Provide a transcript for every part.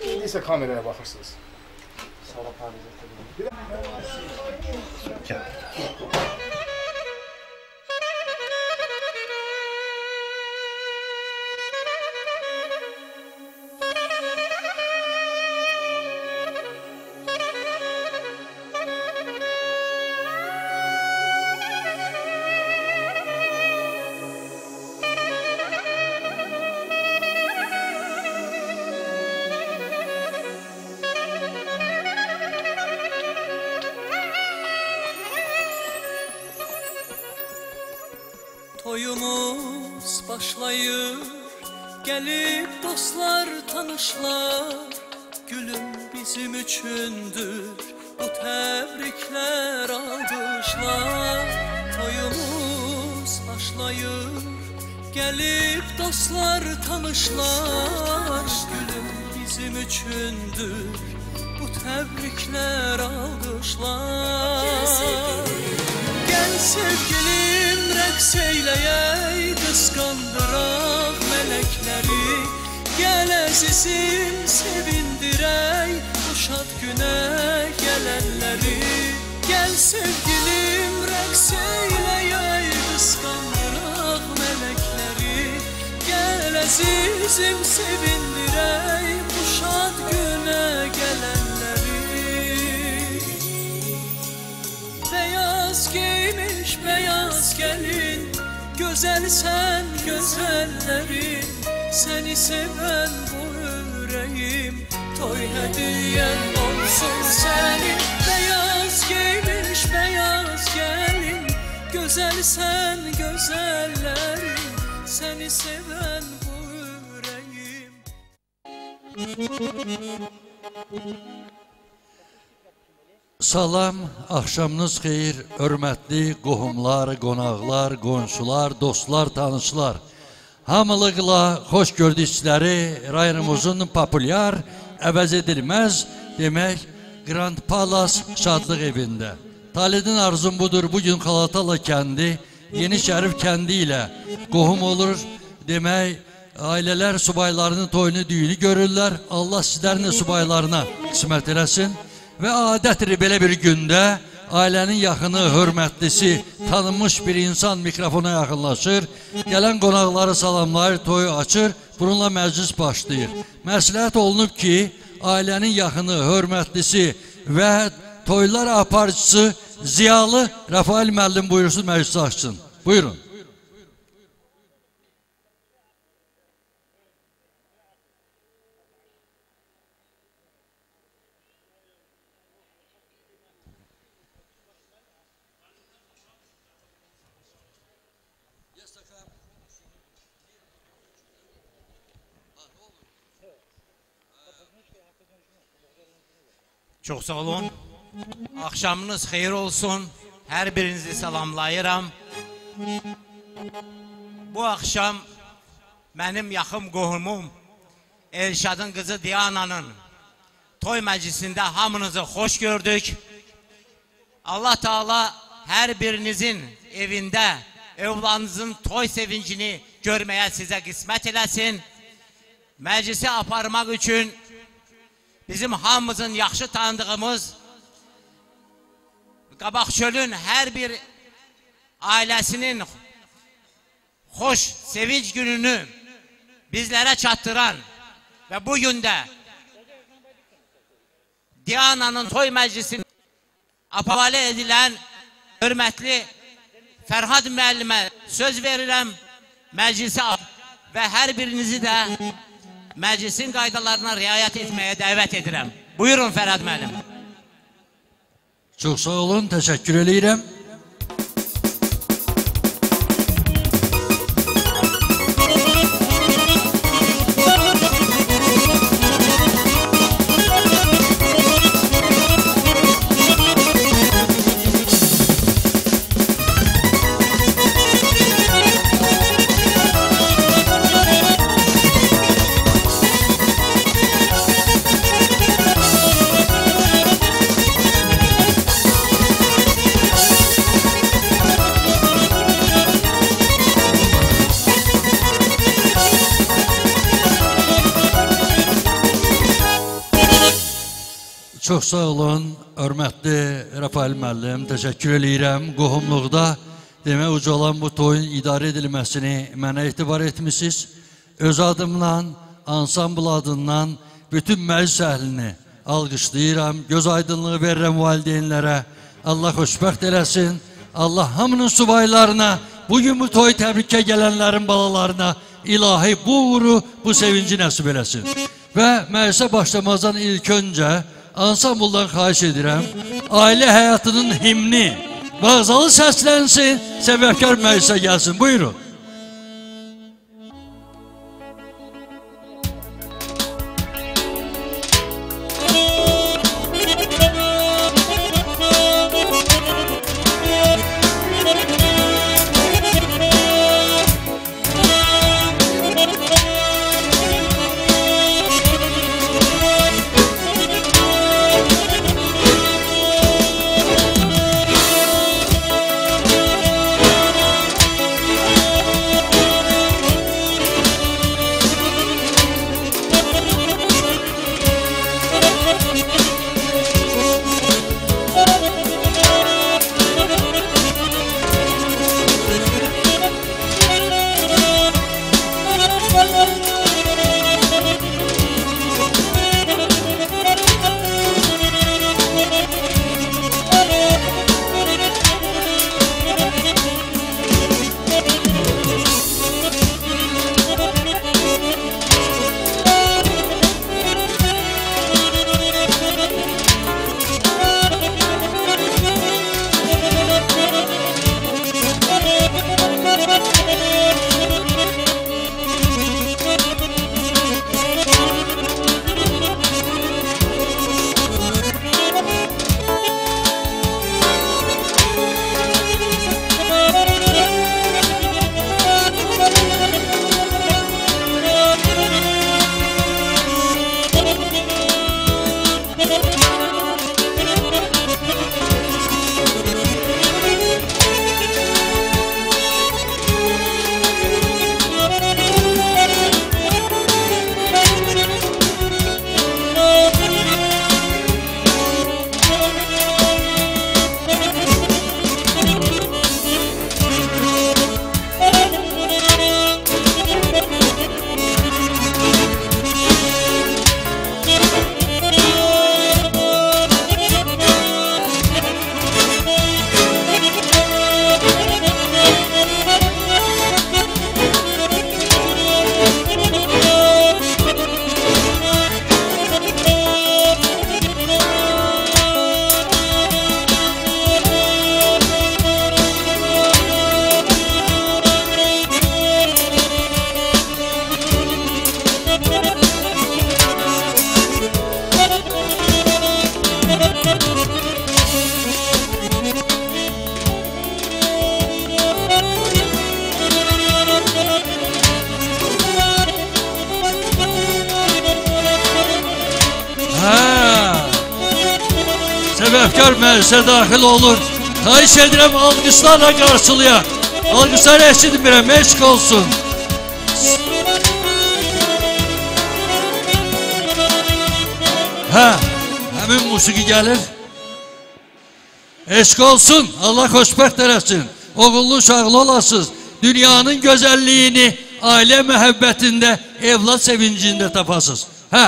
İndiysə kameraya baxırsınız. Toyumuz başlayır, gelip dostlar tanışlar. Gülüm bizim üçündür, bu təbriklər alqışlar. Toyumuz başlayır, gelip dostlar tanışlar. Gülüm bizim üçündür, bu təbriklər alqışlar. Gel sevgilim rəqs eyləyək, qısqandıraq mələkləri. Gəl əzizim sevindirək, bu şad günə gələnləri. Gəl sevgilim rəqs eyləyək, qısqandıraq mələkləri. Gəl əzizim sevindirək, bu şad günə gələnləri. Beyaz giymiş beyaz gelin, güzelsen güzellerin. Seni seven bu yüreğim, toy hediyen olsun senin. Beyaz giymiş beyaz gelin, güzelsen güzellerin. Seni seven bu yüreğim. Salam, axşamınız xeyir, hörmətli qohumlar, qonaqlar, qonşular, dostlar, tanışlar. Hamılıqla xoş gördükləri rayonumuzun populyar, əvəz edilməz, demək, Grand Palace şadlıq evində. Talidin arzum budur, bugün Xalatala kəndi, Yeni Şərif kəndi ilə qohum olur, demək, ailələr subaylarının toyunu, düyünü görürlər. Allah sizlərin də subaylarına qismət eləsin. Və adətdir belə bir gündə ailənin yaxını, hörmətlisi, tanınmış bir insan mikrofona yaxınlaşır, gələn qonaqları salamlayır, toyu açır, bununla məclis başlayır. Məsləhət olunub ki, ailənin yaxını, hörmətlisi və toylar aparıcısı Ziyalı Rafael müəllim buyursun, məclisi açsın. Buyurun. Çok sağ olun. Akşamınız hayır olsun. Her birinizi salamlayıram. Bu akşam benim yaxın qohumum Elşadın kızı Diyana'nın toy meclisinde hamınızı hoş gördük. Allah Teala her birinizin evinde evladınızın toy sevincini görmeye size kısmet eləsin. Meclisi aparmak için bizim hamımızın yaxşı tanıdığımız Qabaqçölün her bir ailesinin hoş sevinç gününü bizlere çattıran ve bugün de Diyana'nın toy meclisinin havale edilen hürmetli Ferhat müellime söz verirəm, meclisi ve her birinizi de meclisin qaydalarına riayet etmeye davet edirəm. Buyurun Ferhat müəllim. Çok sağ olun, teşekkür ederim. Çox sağ olun, hörmətli Rafael müəllim, təşəkkür edirəm. Qohumluqda demək ucalan bu toyun idarə edilməsini mənə etibar etmişsiniz. Öz adımla, ansambl adından bütün məclis əhlini alqışlayıram. Göz aydınlığı verirəm valideynlərə. Allah xoşbəxt eləsin. Allah hamının subaylarına, bugün bu toyu təbrikə gələnlərin balalarına ilahi bu uğuru, bu sevinci nəsib eləsin. Və məclisə başlamazdan ilk öncə ansambldan xahiş edirəm, ailə həyatının himni vağzalı səslənsin, səbəbkar məclisə gəlsin. Buyurun. Səbəbkar məclisə daxil olur. Xahiş edirəm, alqışlarla qarşılayaq. Alqışları eşitmirəm, eşq olsun. Hə, həmin musiqi gəlir. Eşq olsun, Allah xoşbəxt eləsin. Oğullu uşaqlı olasınız. Dünyanın gözəlliyini ailə məhəbbətində, evlad sevincində tapasınız. Hə.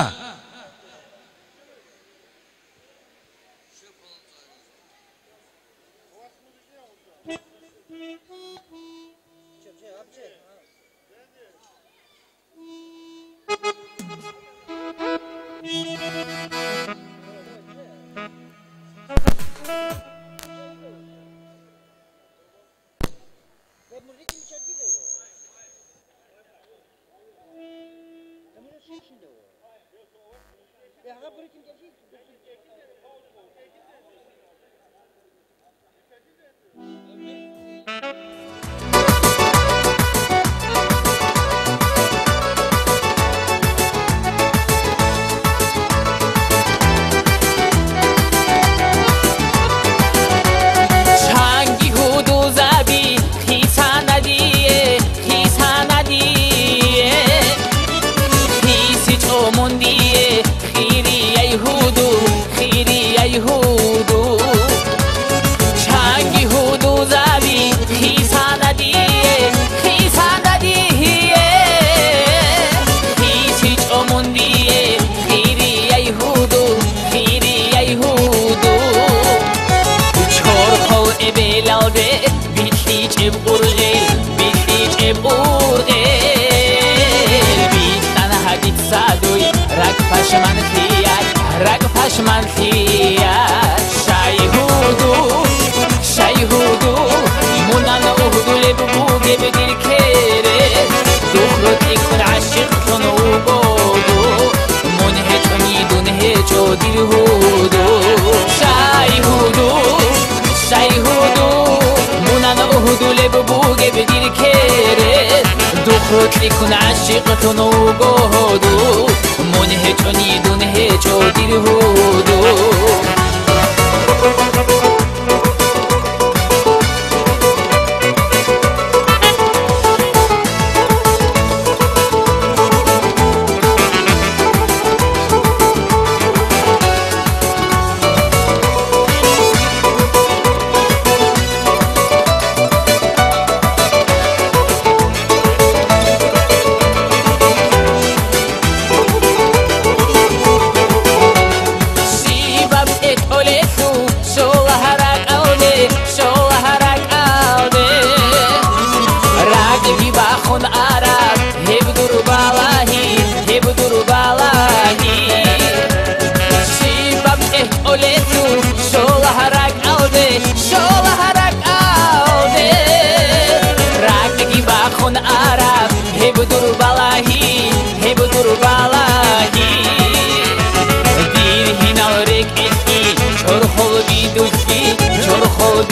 aldı Bitti ceb urgel Bitti ceb urgel Bittan hadit saduy Rak paşman khiyat Rak paşman khiyat Şayhudu Munan uhudu lebu gibi dil kere Duhrut ikun aşık tonu bodu Munheçoni dunheço dilhudu Şayhudu Munan uhudu lebu gibi dil kere Duhrut ikun aşık tonu bodu Munheçoni dunheço dilhudu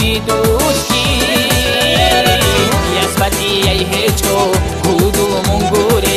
Biduski Yasbati ay hecho Hudul mongure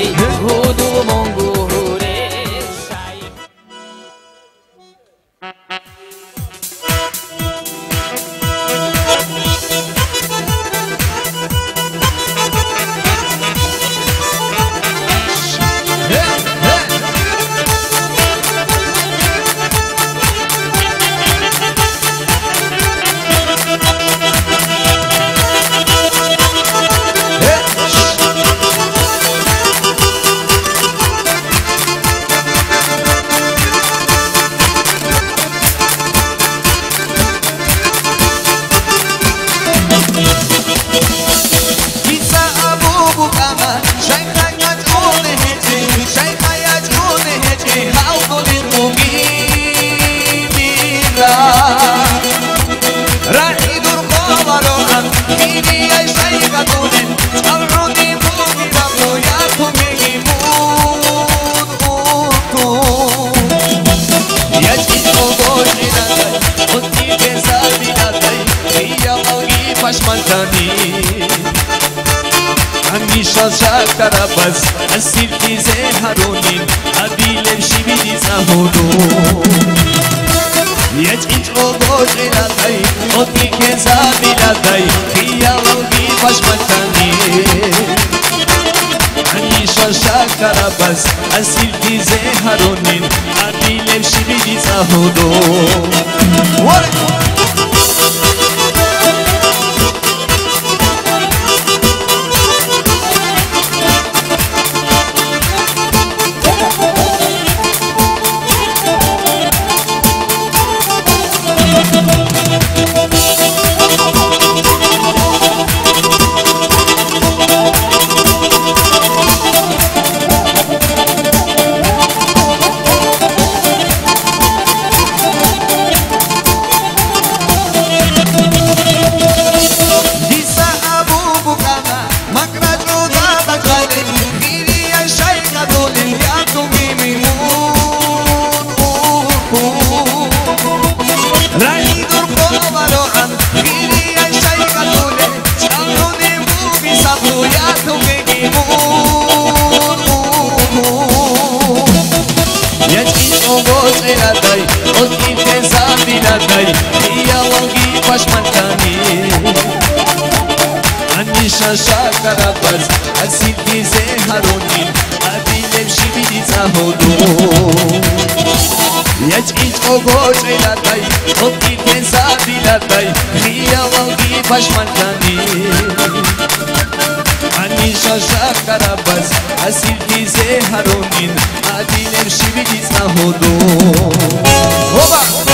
Karabaz asir bize haronin abilem şibidi zahodo Yet iç oldu elatay oti keza bilatay Kıyalogi başmatani Hani şaşa karabaz asir bize haronin abilem şibidi zahodo Şaşa karabaz asil bize haronin abilem şibidi zahodo Yaç iç o goç elatay oti keza bilatay Riyavalgi başmantani Ani şaşa karabaz asil bize haronin abilem şibidi zahodo Oba!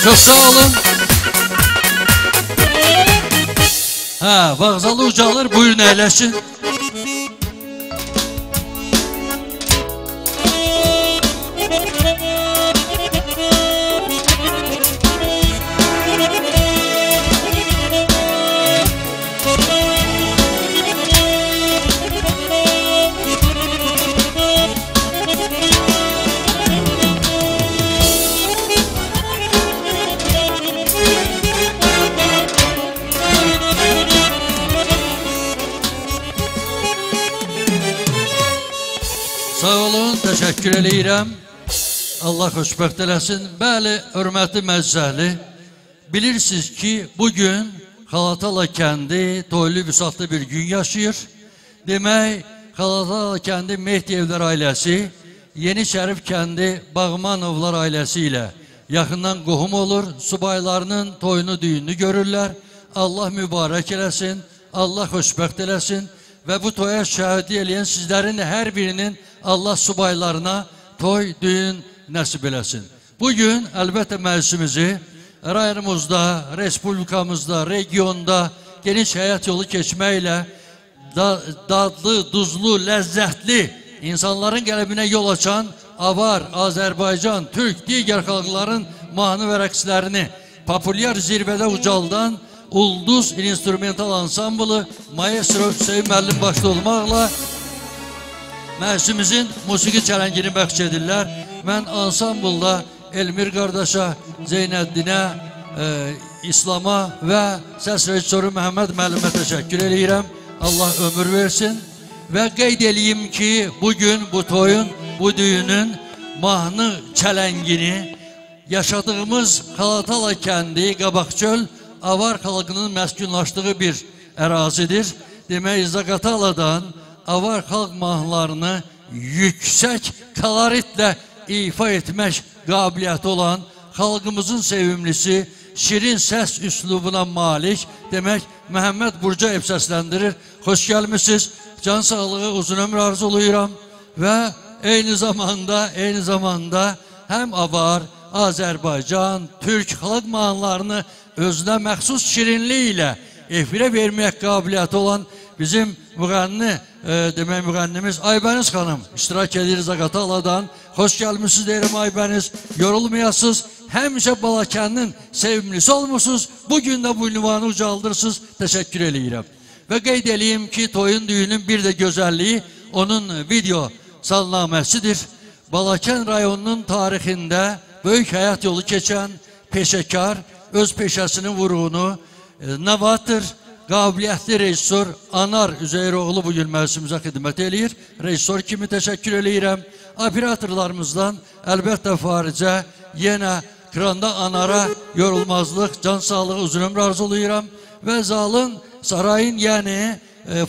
Çok sağ olun. Ha, Vağzalı ucalır, buyurun əyləşin. Sağ olun, təşəkkür eləyirəm. Allah xoşbəxt eləsin. Bəli, hörmətli məclisəli, bilirsiniz ki, bugün Xalatala kəndi toylu vüsatlı bir gün yaşayır. Demək, Xalatala kəndi Mehdiyevlər ailəsi, Yeni Şərif kəndi Bağmanovlar ailəsi ilə yaxından qohum olur, subaylarının toyunu, düyününü görürlər. Allah mübarək eləsin, Allah xoşbəxt eləsin və bu toya şəhidi eləyən sizlərin hər birinin Allah subaylarına toy, düğün nəsib eləsin. Bugün əlbəttə məclisimizi rayonumuzda, respublikamızda, regionda geniş həyat yolu keçməklə dadlı, duzlu, ləzzətli insanların qəlbinə yol açan Avar, Azərbaycan, Türk, digər xalqların mahnı və rəqslərini populyar zirvədə ucaldan Ulduz instrumental ansamblı Maestro Hüseyin müəllim başda olmaqla məclisimizin musiqi çələngini bəxş edirlər. Mən ansamblda Elmir qardaşa, Zeynəddinə, İslama və səs rejissoru Məhəmməd müəllimə təşəkkür edirəm. Allah ömür versin və qeyd edeyim ki, bugün bu toyun, bu düğünün mahnı çələngini yaşadığımız Xalatala kəndi, Qabaqçöl, Avar xalqının məskunlaşdığı bir ərazidir. Demək, Zaqataladan Avar xalq mahnılarını yüksək koloritlə ifa etmək qabiliyyəti olan xalqımızın sevimlisi, şirin səs üslubuna malik, demək, Məhəmməd Burcayev səsləndirir. Xoş gəlmişsiniz, can sağlığı, uzun ömür arzuluyuram və eyni zamanda həm Avar, Azərbaycan, Türk xalq mahnılarını özünə məxsus şirinliyi ilə efirə vermək qabiliyyəti olan bizim müğənnimiz Aybəniz xanım iştirak edir Zaqataladan. Xoş gəlmişsiniz deyirəm Aybəniz. Yorulmayasınız. Həmişə Balakəndin sevimlisi olmuşsunuz. Bugün də bu ünvanı ucaldırsınız. Təşəkkür eləyirəm. Və qeyd edeyim ki, toyun düğünün bir də gözəlliyi onun video salnaməsidir. Balakənd rayonunun tarixində böyük həyat yolu keçən peşəkar, öz peşəsinin vuruğunu, novator, qabiliyyətli rejissor Anar Üzeyroğlu bugün məclisimizə xidmət eləyir. Rejissor kimi təşəkkür eləyirəm. Operatorlarımızdan əlbəttə faricə yenə kranda Anara yorulmazlıq, can sağlığı, uzun ömür arzuluyuram. Və zalın, sarayın yəni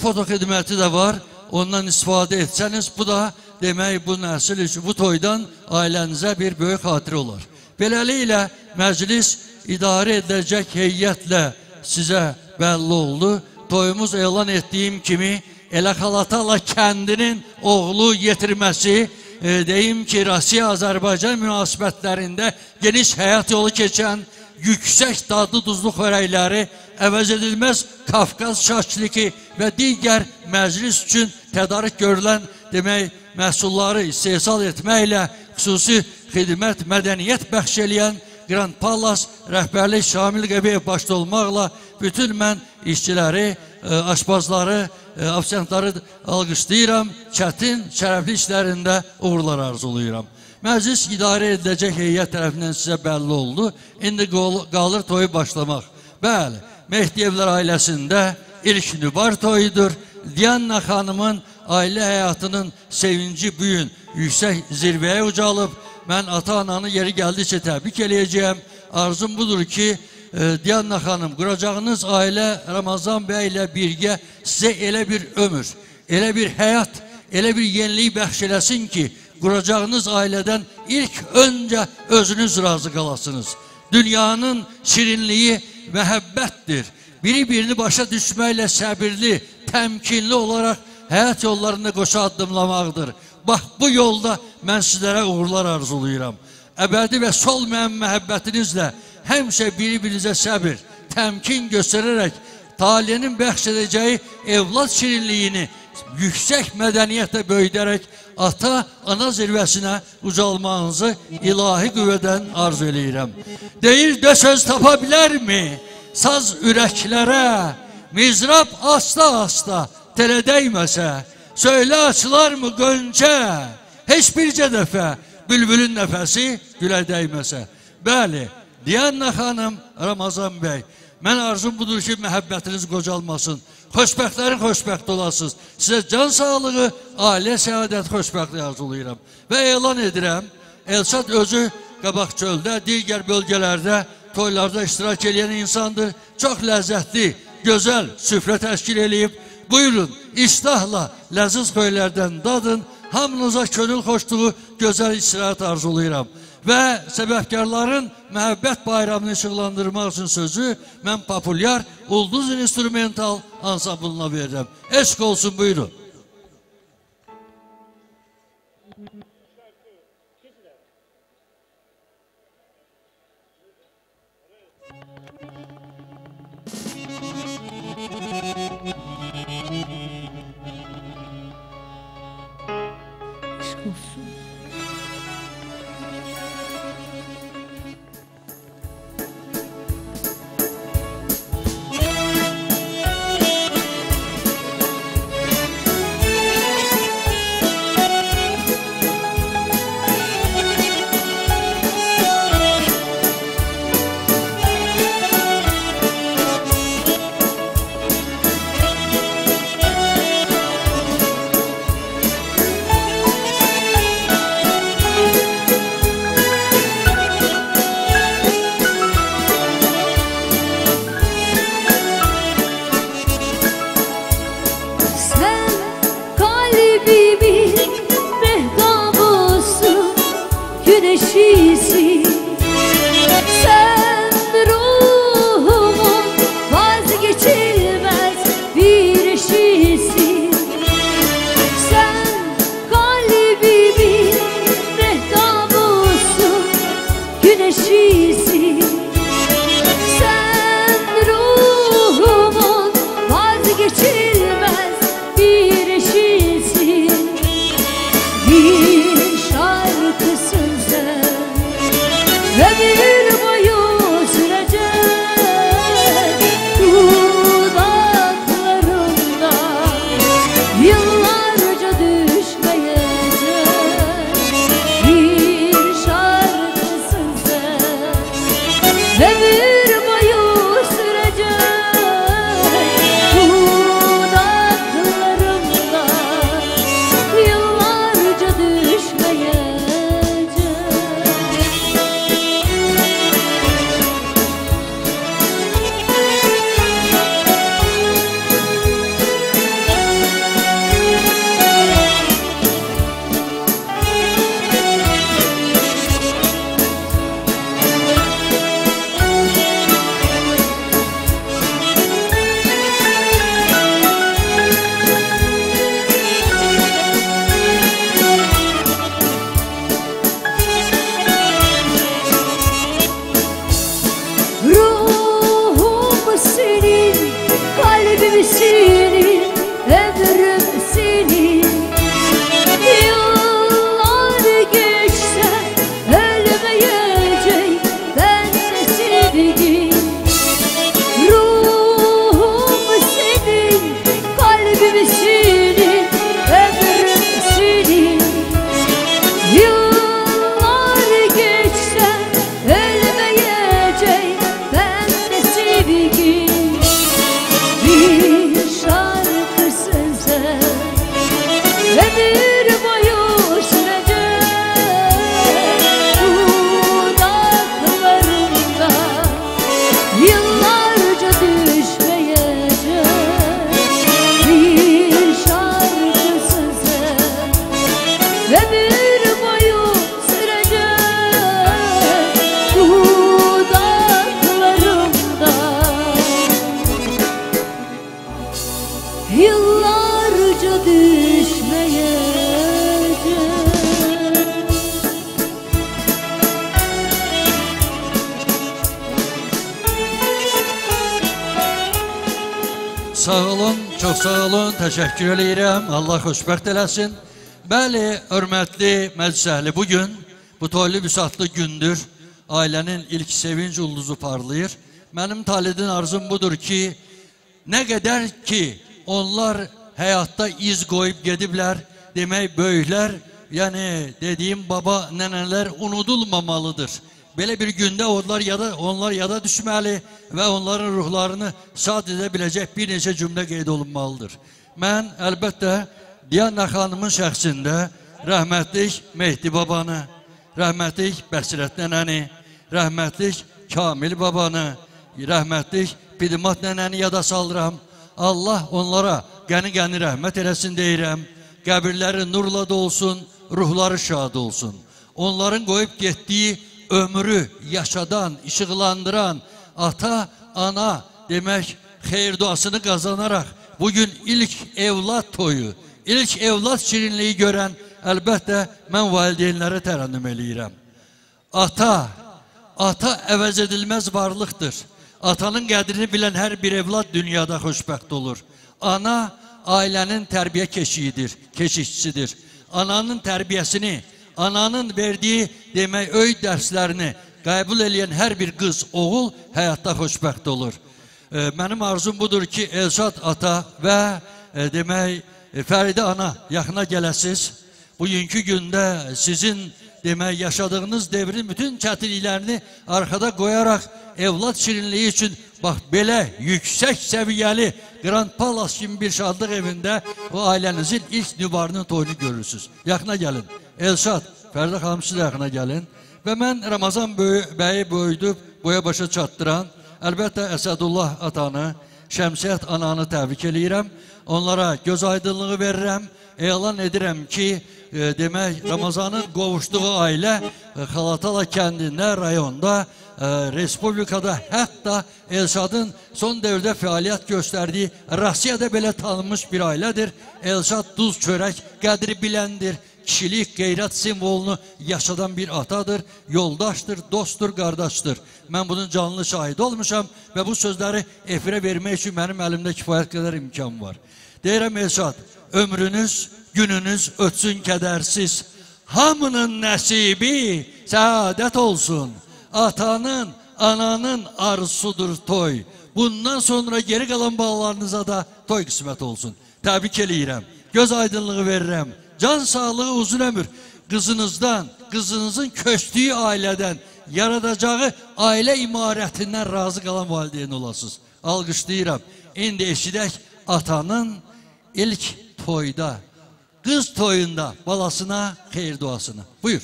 foto xidməti də var. Ondan istifadə etsəniz, bu da demək bu nəsil üçün, bu toydan ailənizə bir böyük xatirə olar. Beləliklə məclis idarə edəcək heyətlə sizə bəlli oldu. Toyumuz elan etdiyim kimi elə Xalatala kəndinin oğlu yetirməsi, deyim ki, Rusiya-Azərbaycan münasibətlərində geniş həyat yolu keçən yüksək dadlı duzlu xörəkləri, əvəz edilməz Kafkaz şaşliki və digər məclis üçün tədarük görülən demək məhsulları istehsal etməklə xüsusi xidmət, mədəniyyət bəxş eləyən Grand Palace rəhbərlik Şamil Qəbiyev başda olmaqla bütün mən işçiləri, aşpazları, afisantları alqışlayıram. Çətin, şərəfli işlərində uğurlar arzuluyuram. Məclis idarə ediləcək heyət tərəfindən sizə bəlli oldu. İndi qalır toyu başlamaq. Bəli, Mehdiyevlər ailəsində ilk nübar toyudur. Diana xanımın ailə həyatının sevinci bu gün yüksək zirvəyə ucalıb. Mən ata-ananı yeri gəldikcə təbrik eləyəcəyəm. Arzum budur ki, Diana xanım, quracağınız ailə Ramazan bəy ilə birgə sizə elə bir ömür, elə bir həyat, elə bir yenilik bəxş eləsin ki, quracağınız ailədən ilk öncə özünüz razı qalasınız. Dünyanın şirinliyi məhəbbətdir. Biri-birini başa düşməklə səbirli, təmkinli olaraq həyat yollarında qoşa addımlamaqdır. Bax, bu yolda mən sizlərə uğurlar arzuluyuram. Əbədi və solmayan məhəbbətinizlə həmişə bir-birinizə səbir, təmkin göstərərək taliyenin bəxş edəcəyi evlad şirinliyini yüksək mədəniyyətlə böyüdərək ata-ana zirvəsinə ucalmağınızı ilahi qüvvədən arzu eləyirəm. Deyir, də söz tapa bilərmi? Saz ürəklərə, mizrab asta-asta telə dəyməsə, söylə açılarmı qönçə? Heç bircə dəfə bülbülün nəfəsi gülə dəyməsə. Bəli, Diana xanım, Ramazan bəy, mən arzum budur ki, məhəbbətiniz qocalmasın. Xoşbəxtlərin xoşbəxt olasınız. Sizə can sağlığı, ailə səadət, xoşbəxtlik arzulayıram. Və elan edirəm, Elşad özü qabaq çöldə, digər bölgələrdə, toylarda iştirak edən insandır. Çox ləzzətli, gözəl süfrə təşkil edib. Buyurun, iştahla ləziz xöylərdən dadın. Hamınıza könül xoşluğu, gözəl istirahət arzulayıram. Və səbəbkarların məhəbbət bayramını işıqlandırmaq üçün sözü mən populyar ulduz instrumental ansamblına verirəm. Eşq olsun, buyurun. Güneşisin, sen ruhumun vazgeçilmez bir eşisin. Sen kalbimin mehtabısun, güneşisin. Sen ruhumun vazgeçilmez bir eşisin. Bir şarkısın sen, sağ olun, çox sağ olun, təşəkkür edirəm. Allah xoşbəxt eləsin. Bəli, hörmətli məclis əhli, bugün bu toylu büsatlı gündür. Ailənin ilk sevinç ulduzu parlayır. Mənim talidin arzum budur ki, nə qədər ki onlar həyatda iz qoyub gediblər, demək böyüklər, yəni dediyim baba, nənələr unudulmamalıdır. Belə bir gündə onlar yada düşməli və onların ruhlarını şad edə biləcək bir neçə cümlə qeyd olunmalıdır. Mən əlbəttə Diana xanımın şəxsində rəhmətlik Mehdi babanı, rəhmətlik Bəsirət nənəni, rəhmətlik Kamil babanı, rəhmətlik Pidimat nənəni yada salıram. Allah onlara qəni-qəni rəhmət eləsin deyirəm. Qəbirləri nurla dolsun, ruhları şad olsun. Onların qoyub getdiyi ömrü yaşadan, işıqlandıran ata, ana demək xeyir duasını qazanaraq bugün ilk evlat toyu, ilk evlat şirinliği görən əlbəttə mən valideynlərə tərənnüm eləyirəm. Ata əvəz edilməz varlıqdır. Atanın qədrini bilən hər bir evlad dünyada xoşbəxt olur. Ana ailənin tərbiyə keşikçisidir. Ananın tərbiyəsini, ananın verdiyi demək öyüd dərslərini qəbul eləyən hər bir qız, oğul həyatda xoşbəxt olur. Mənim arzum budur ki, Elşad ata və demək Fəride ana yaxına gələsiz. Bugünkü gündə sizin demək yaşadığınız devrin bütün çətinliklərini arkada qoyaraq evlad şirinliği üçün bax belə yüksək səviyyəli Grand Palace kimi bir şadlıq evində bu ailənizin ilk nübarının toyunu görürsünüz. Yaxına gəlin. Elşad, Fərdə xanım siz yaxına gəlin. Və mən Ramazan bəyi böyüdüb boya başa çatdıran, əlbəttə Əsədullah atanı, Şəmsiyyət ananı təbrik eləyirəm. Onlara göz aydınlığı verirəm. Elan edirəm ki, demək Ramazanın qovuşduğu ailə Xalatala kəndində, rayonda, Respublikada, hətta Elşadın son dövrdə fəaliyyət göstərdiyi Rusiyada belə tanınmış bir ailədir. Elşad duz çörək qədri biləndir. Kişilik, qeyrət simvolunu yaşadan bir atadır, yoldaşdır, dostdur, qardaşdır. Mən bunun canlı şahidi olmuşam və bu sözləri efirə vermək üçün mənim əlimdə kifayət qədər imkan var. Deyirəm Elşad, ömrünüz, gününüz ötsün kədərsiz. Hamının nəsibi səadət olsun. Atanın, ananın arzusudur toy. Bundan sonra geri qalan balalarınıza da toy qismət olsun. Təbrik eləyirəm, göz aydınlığı verirəm. Can sağlığı, uzun ömür. Qızınızdan, qızınızın köçdüyü ailədən, yaradacağı ailə imarətindən razı qalan valideyn olasınız. Alqışlayıram. İndi eşidək atanın ilk toyda, qız toyunda balasına xeyir duasını. Buyur.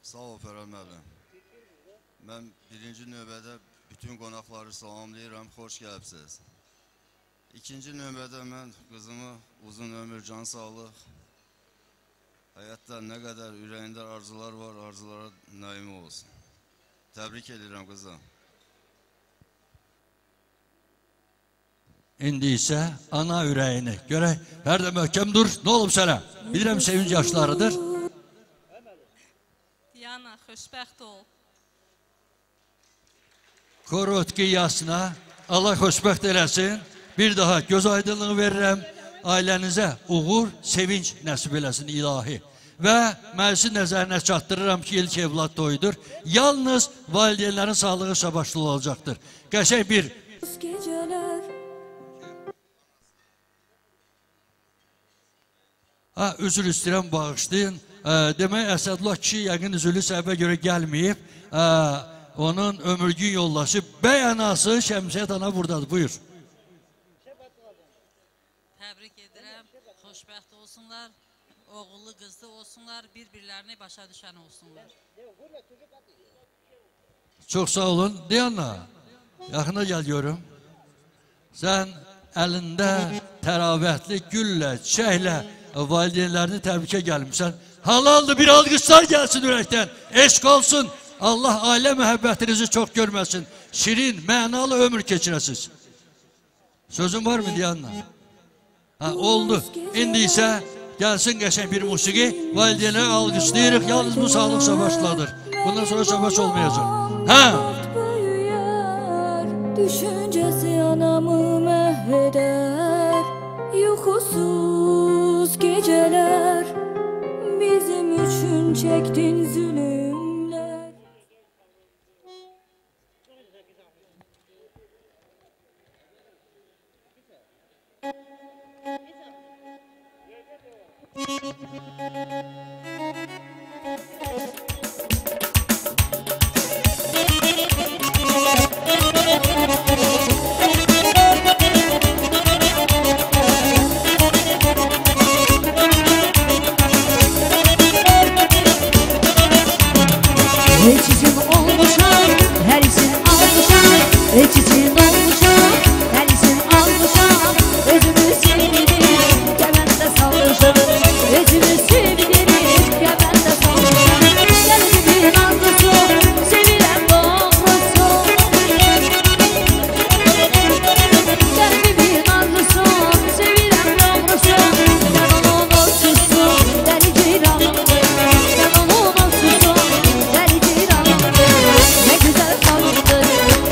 Sağ ol Fərhad müəllim. Mən birinci növbədə bütün qonaqları salamlayıram, xoş gəlibsiniz. İkinci növbədə mən qızımı uzun ömür, can sağlıq, həyatda nə qədər ürəyində arzular var, arzulara naimi olsun. Təbrik edirəm qızım. İndi isə ana ürəyini görək. Fərdə möhkəm dur, nə olub sənə? Bilirəm sevinç yaşlarıdır. Diana, xoşbəxt ol. Korotki yasına, Allah xoşbəxt eləsin. Bir daha göz aydınlığı verirəm. Ailənizə uğur, sevinç nəsib eləsin ilahi. Və məclisin nəzərinə çatdırıram ki, ilk evlad toyudur. Yalnız valideynlərin sağlığı şabaşlı olacaqdır. Qəşəng bir üzr istəyirəm, bağışlayın. Demək, Əsədullah kişi yəqin üzülü səbəbə görə gəlməyib. Onun ömürgün yoldaşı, bəy anası Şəmsiyyət ana buradadır. Buyur. Təbrik edirəm, xoşbəxt olsunlar, oğullu qızlı olsunlar, bir-birlərini başa düşən olsunlar. Çox sağ olun. Diana, yaxına gəl görüm. Sən əlində təravətli güllə, çiçəklə valideynlərini təbrikə gəlmişsən. Halaldır, bir alqışlar gəlsin ürəkdən. Eşq olsun. Allah ailə məhəbbətinizi çox görməsin. Şirin, mənalı ömür keçirəsiniz. Sözün var mı Diana? Oldu. İndi isə gəlsin qəşəng bir musiqi. Valideynləri alqışlayırıq. Yalnız bu sağlıq savaşladır. Bundan sonra savaş olmayacaq. Düşüncesi anamı məhveder, yuxusuz geceler, bizim üçün çektin zulümler. Reçizim olmuşam, her isim almışam. Reçizim olmuşam, her isim almışam. Özümü sevdirim, kemende salmışam. Özümü sevdirim, kemende salmışam. Gelimin arzusu, sevilen doğrusu. Gelimin arzusu, sevilen doğrusu. Sen onun ortusu, deli ceylanımdır. Sen onun ortusu, deli ceylanımdır. Ne güzel kanımdır,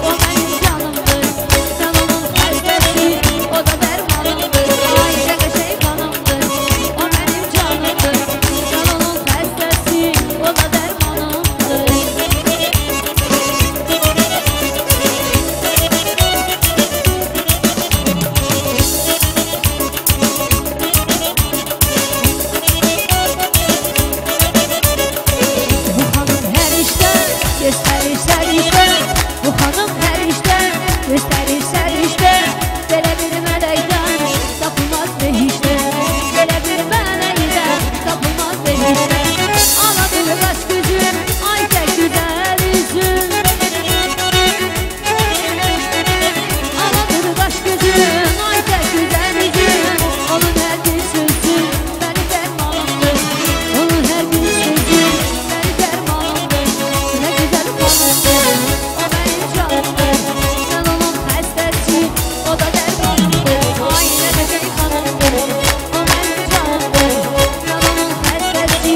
o benim canımdır. Sen onun hastası, o da dermanımdır. Ay ne güzel kanımdır, o benim canımdır. Sen onun hastası, o da dermanımdır. Bu hanım her işte gösterir serişte. Bu hanım her işte gösterir serişte. Böyle bir melekten tapılmaz ne işte. Böyle bir melekten tapılmaz ne işte. Aladır kaş gözüm, ay tek güzel yüzüm. Aladır kaş gözüm, ay tek güzel yüzüm. Onun her bir sözü benim dermanımdır. Onun her bir sözü benim dermanımdır. Ne güzel kanımdır, o benim canımdır. Sen onun hastası, o da dermanımdır. Ay ne güzel kanımdır, o benim canımdır. Sen onun hastası,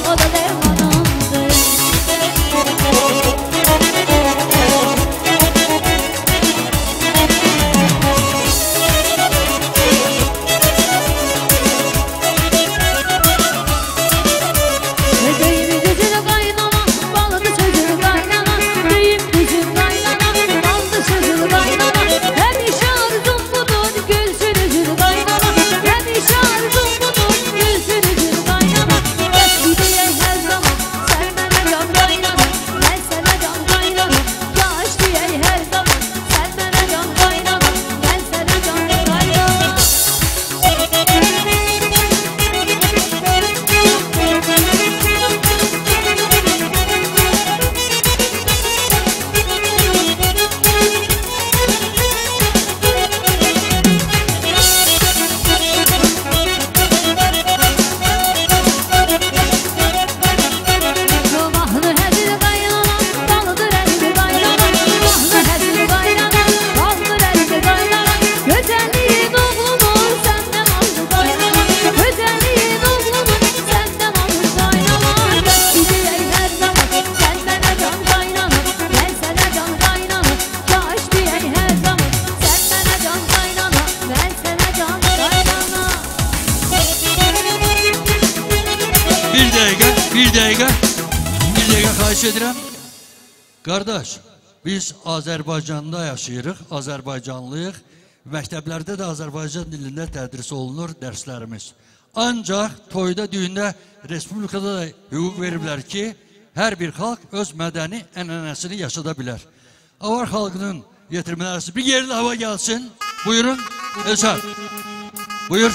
o da dermanımdır. Deyim düzünü kaynana, balını sözünü kaynana. Deyim düzünü kaynana, balını sözünü kaynana. Hemşe arzum budur, gülsün üzünü kaynana. Hemşe arzum budur, gülsün üzünü kaynana. Eski diye her zaman sen bana can kaynana. Ben sana can kaynana. Yaş diye her zaman sen bana can kaynana. Ben sana can kaynana. Mahnı həzir qaynana, balıdır əzir qaynana. Mahnı həzir qaynana, balıdır əzir qaynana. Gözəlliyin oğlumun səndən aldı qaynana. Gözəlliyin oğlumun səndən aldı qaynana. Bəs deyək hər zaman sən mənə can qaynana. Mən sənə can qaynana. Yaş deyək hər zaman sən mənə can qaynana. Mən sənə can qaynana. Bir dəqiqə xahiş edirəm. Qardaş, biz Azərbaycanda yaşayırıq, Azərbaycanlıyıq. Məktəblərdə də Azərbaycan dilində tədris olunur dərslərimiz. Ancaq toyda, düyündə, Respublikada da hüquq veriblər ki, hər bir xalq öz mədəni ənənəsini yaşada bilər. Avar xalqının yetirmələrisi bir yerli hava gəlsin. Buyurun, Elçar. Buyur.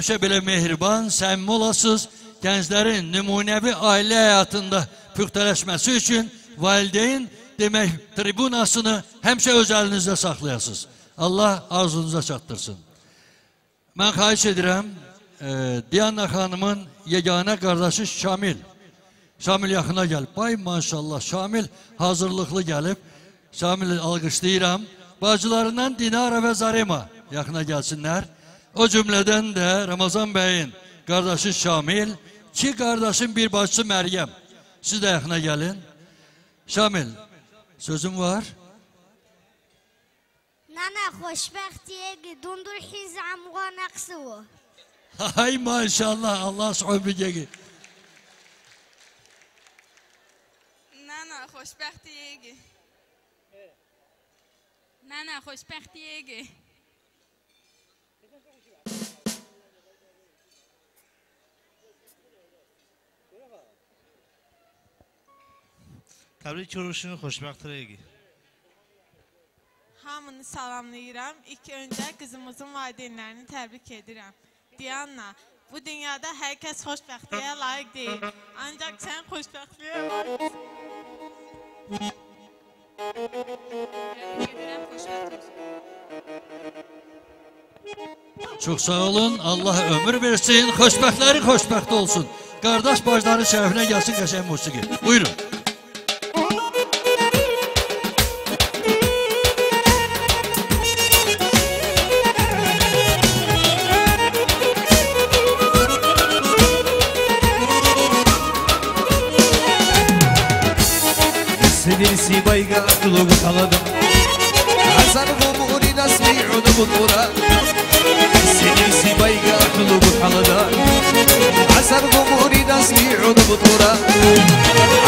həmişə belə mehriban, səmimi olasınız. Gənclərin nümunəvi ailə həyatında püxtələşməsi üçün valideyn demək tribunasını həmişə öz əlinizdə saxlayasınız. Allah arzunuza çatdırsın. Mən xahiş edirəm, Diana xanımın yeganə qardaşı Şamil. Şamil yaxına gəlib. Bay maşallah, Şamil hazırlıqlı gəlib. Şamil alqışlayıram. Bacılarından Dinara və Zarema yaxına gəlsinlər. O cümlədən də Ramazan bəyin qardaşı Şamil, iki qardaşın bir bacısı Məryəm. Siz də yaxına gəlin. Şamil, sözüm var. Nana xoşbəxtiyək, dundur xizamğa naqsı o. Ay maşallah, Allah sohbetiyek. Nana xoşbəxtiyək. Nana xoşbəxtiyək. Təbrik olsun, xoşbəxtiyək. Hamını salamlayıram. İlk öncə qızımızın valideynlərini təbrik edirəm. Diana, bu dünyada hər kəs xoşbəxtliyə layiq deyil. Ancaq sən xoşbəxtliyə layiqsən. Çok sağ olun. Allah ömür versin. Xoşbəxtləri xoşbəxt olsun. Qardaş bacıların şərəfinə gəlsin qəşəng musiqi. Buyurun. Sedisi bayga kulugu taladım Azar gumuri nasmi unumu tura Sedisi bayga kulugu taladım Azar gumuri nasmi unumu tura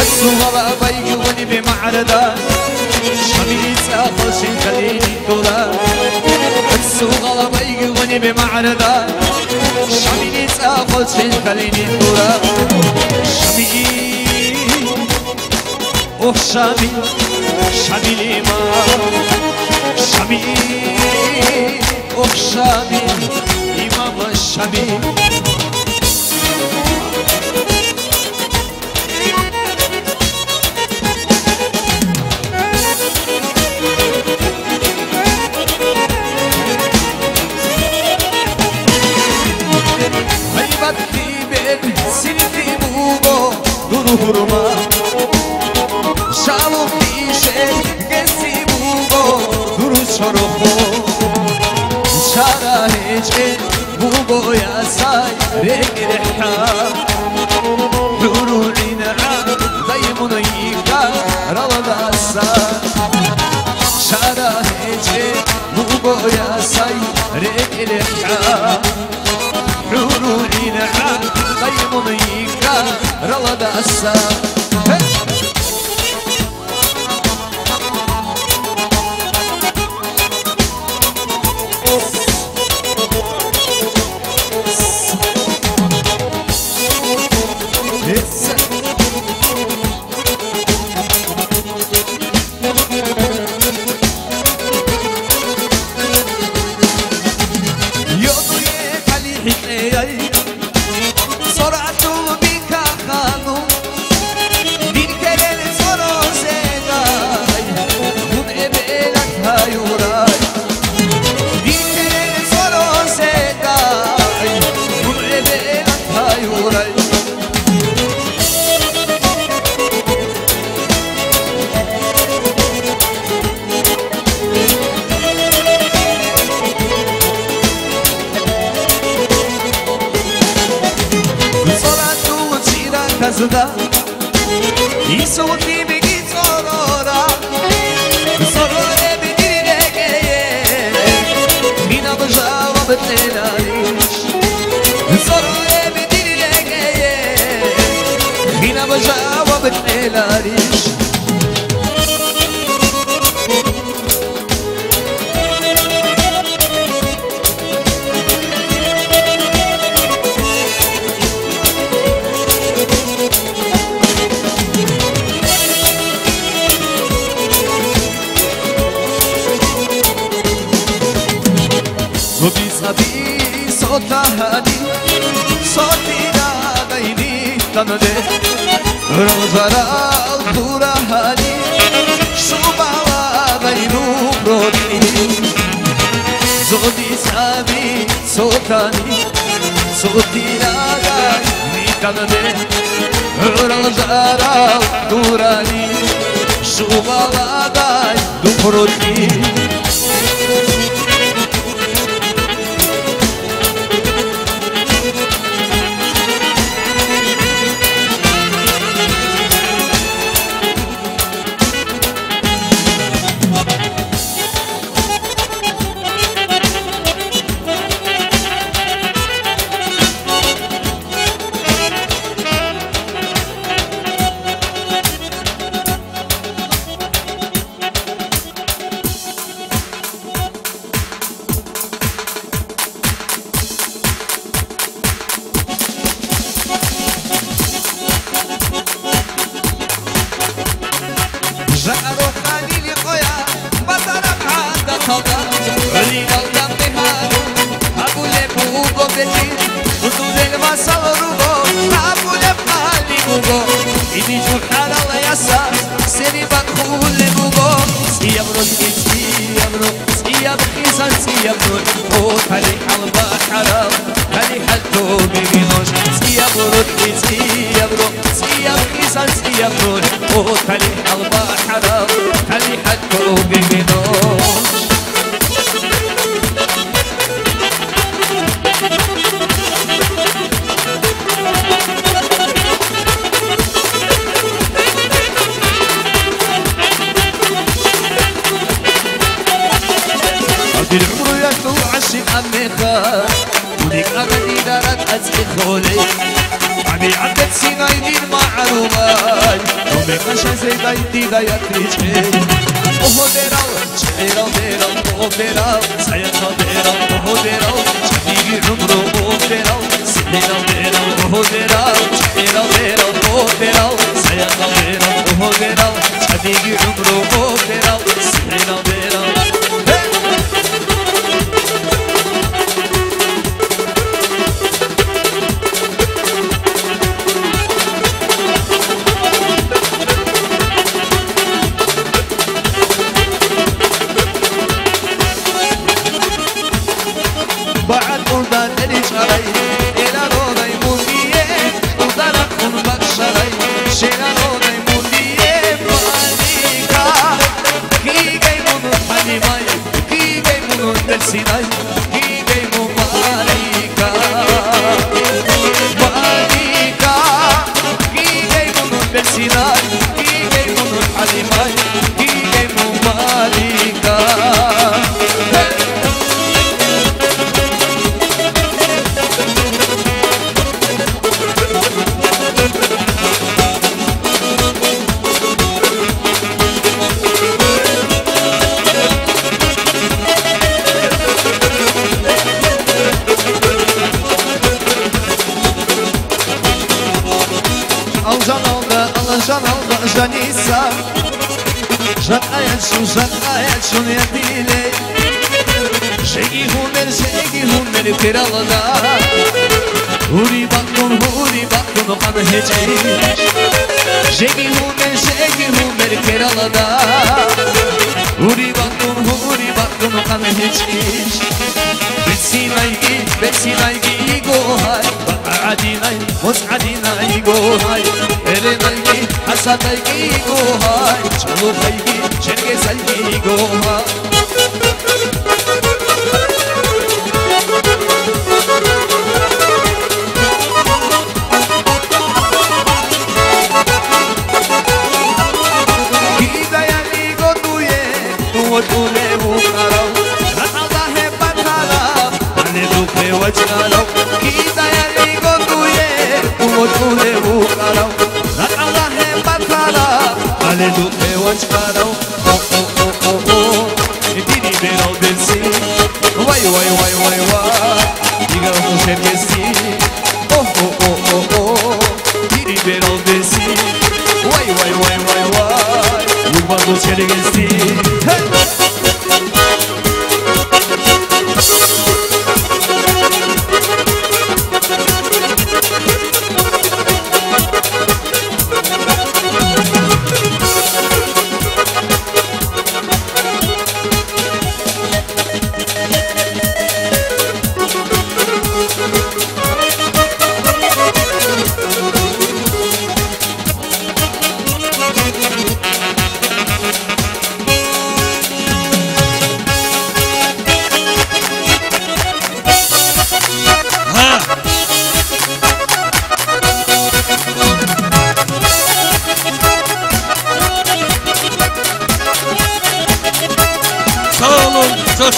Asu gala baygu vani bi ma'rada Şamili sağıl şinkalini tura Asu gala baygu vani bi ma'rada Şamili sağıl şinkalini tura Şamili Oh Şamil, Şamil'im Şamil, oh Şamil, İmam Şamil Haybatli ben sildi bu duruhurma Şalom dişe gesi bugo duru çoroho Şara hece bugo yasay regreha Duru ina dayımını yıkar aladasa Şara hece bugo yasay regreha Duru ina dayımını yıkar aladasa Kazıda İsoki mi git sorora Sorora bedine geye Mina bıjava betlenariş Sorora bedine geye Mina bıjava betlenariş Sabi sotahani tanıdı Rıvzara altura hali Subala gayru prodi Zodi sabi sotani Sotiraga mi tanıdı Rıvzara altura hali Subala gayru prodi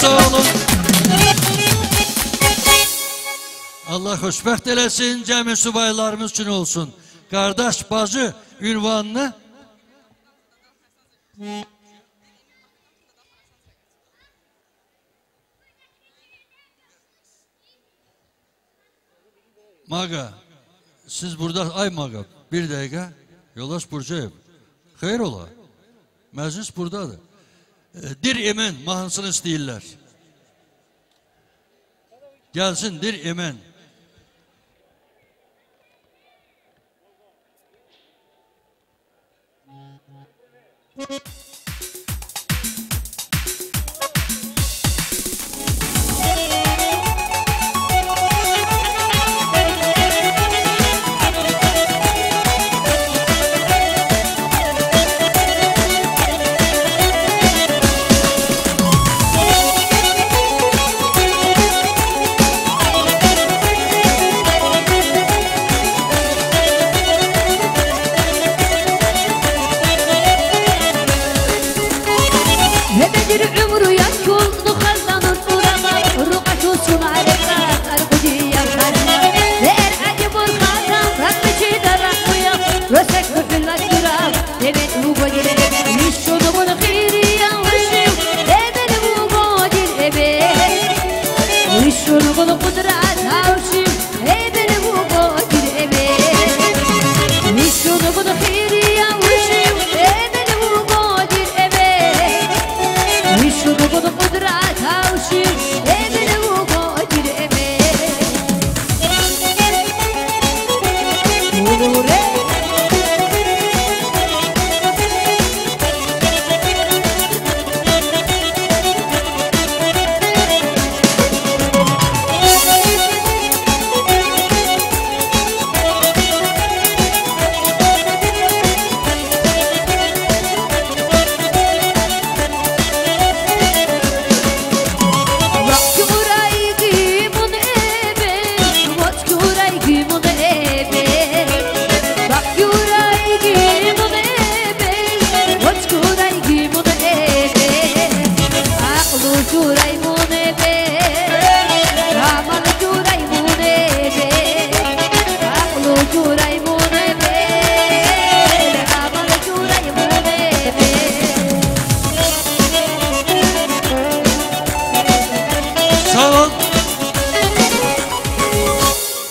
sağ olun. Allah xoşbəxt eləsin, cəmi subaylarımız üçün olsun. Qardaş, bacı ünvanını Maga, siz burada, ay Maga, bir dəqiqə, Yoldaş Burcayev, xeyr ola, məclis buradadır. Dir emen mahnısını istəyirlər. Gəlsin, dir emen.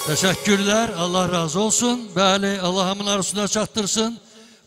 Teşekkürler, Allah razı olsun. Bəli, Allah hamın arasına çattırsın.